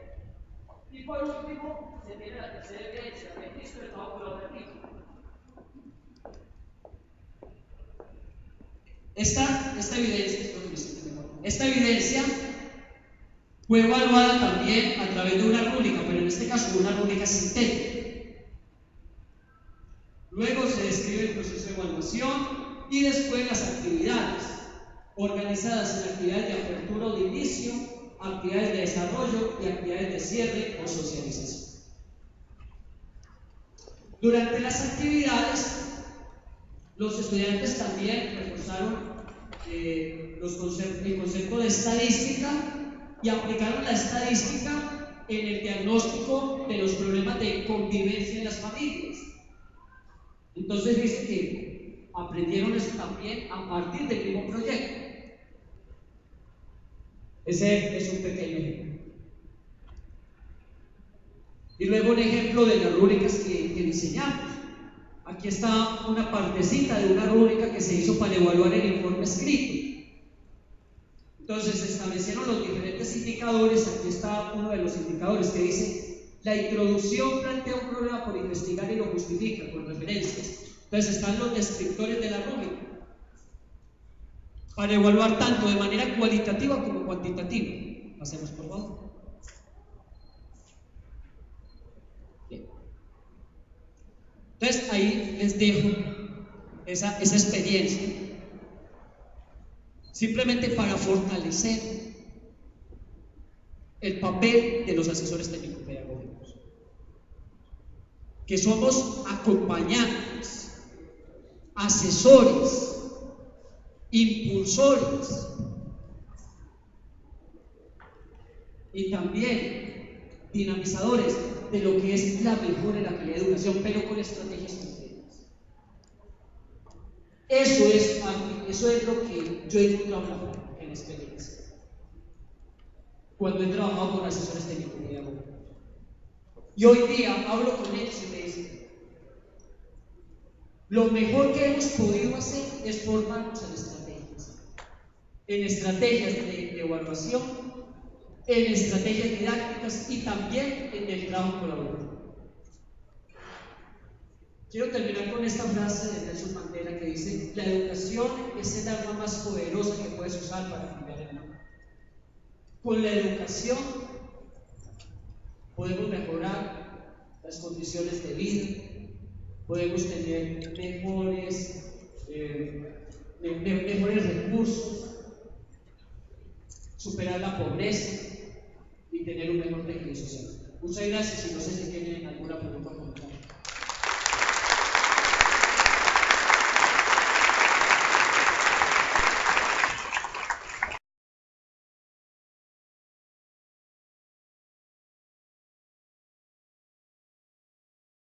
Y por último, se tiene la tercera evidencia, el registro del trabajo colaborativo. Esta evidencia fue evaluada también a través de una rúbrica, pero en este caso una rúbrica sintética. Luego se describe el proceso de evaluación y después las actividades, organizadas en actividades de apertura o de inicio, actividades de desarrollo y actividades de cierre o socialización. Durante las actividades, los estudiantes también reforzaron el concepto de estadística y aplicaron la estadística en el diagnóstico de los problemas de convivencia en las familias. Entonces dice que aprendieron eso también a partir del mismo proyecto. Ese es un pequeño ejemplo. Y luego un ejemplo de las rúbricas que diseñamos. Aquí está una partecita de una rúbrica que se hizo para evaluar el informe escrito. Entonces se establecieron los diferentes indicadores. Aquí está uno de los indicadores que dice: la introducción plantea un problema por investigar y lo justifica con referencias. Entonces están los descriptores de la rúbrica para evaluar tanto de manera cualitativa como cuantitativa. Pasemos por favor. Bien. Entonces ahí les dejo esa experiencia, simplemente para fortalecer el papel de los asesores técnico-pedagógicos, que somos acompañantes, asesores, impulsores y también dinamizadores de lo que es la mejora en la calidad de educación, pero con estrategias concretas. Eso es lo que yo he encontrado en la experiencia cuando he trabajado con asesores técnico-pedagógicos. Y hoy día hablo con ellos y me dicen: lo mejor que hemos podido hacer es formarnos en estrategias de evaluación, en estrategias didácticas y también en el trabajo colaborativo. Quiero terminar con esta frase de Nelson Mandela que dice: la educación es el arma más poderosa que puedes usar para cambiar el mundo. Con la educación podemos mejorar las condiciones de vida, podemos tener mejores recursos, superar la pobreza y tener un mejor tejido social. Muchas gracias y no sé si tienen alguna pregunta.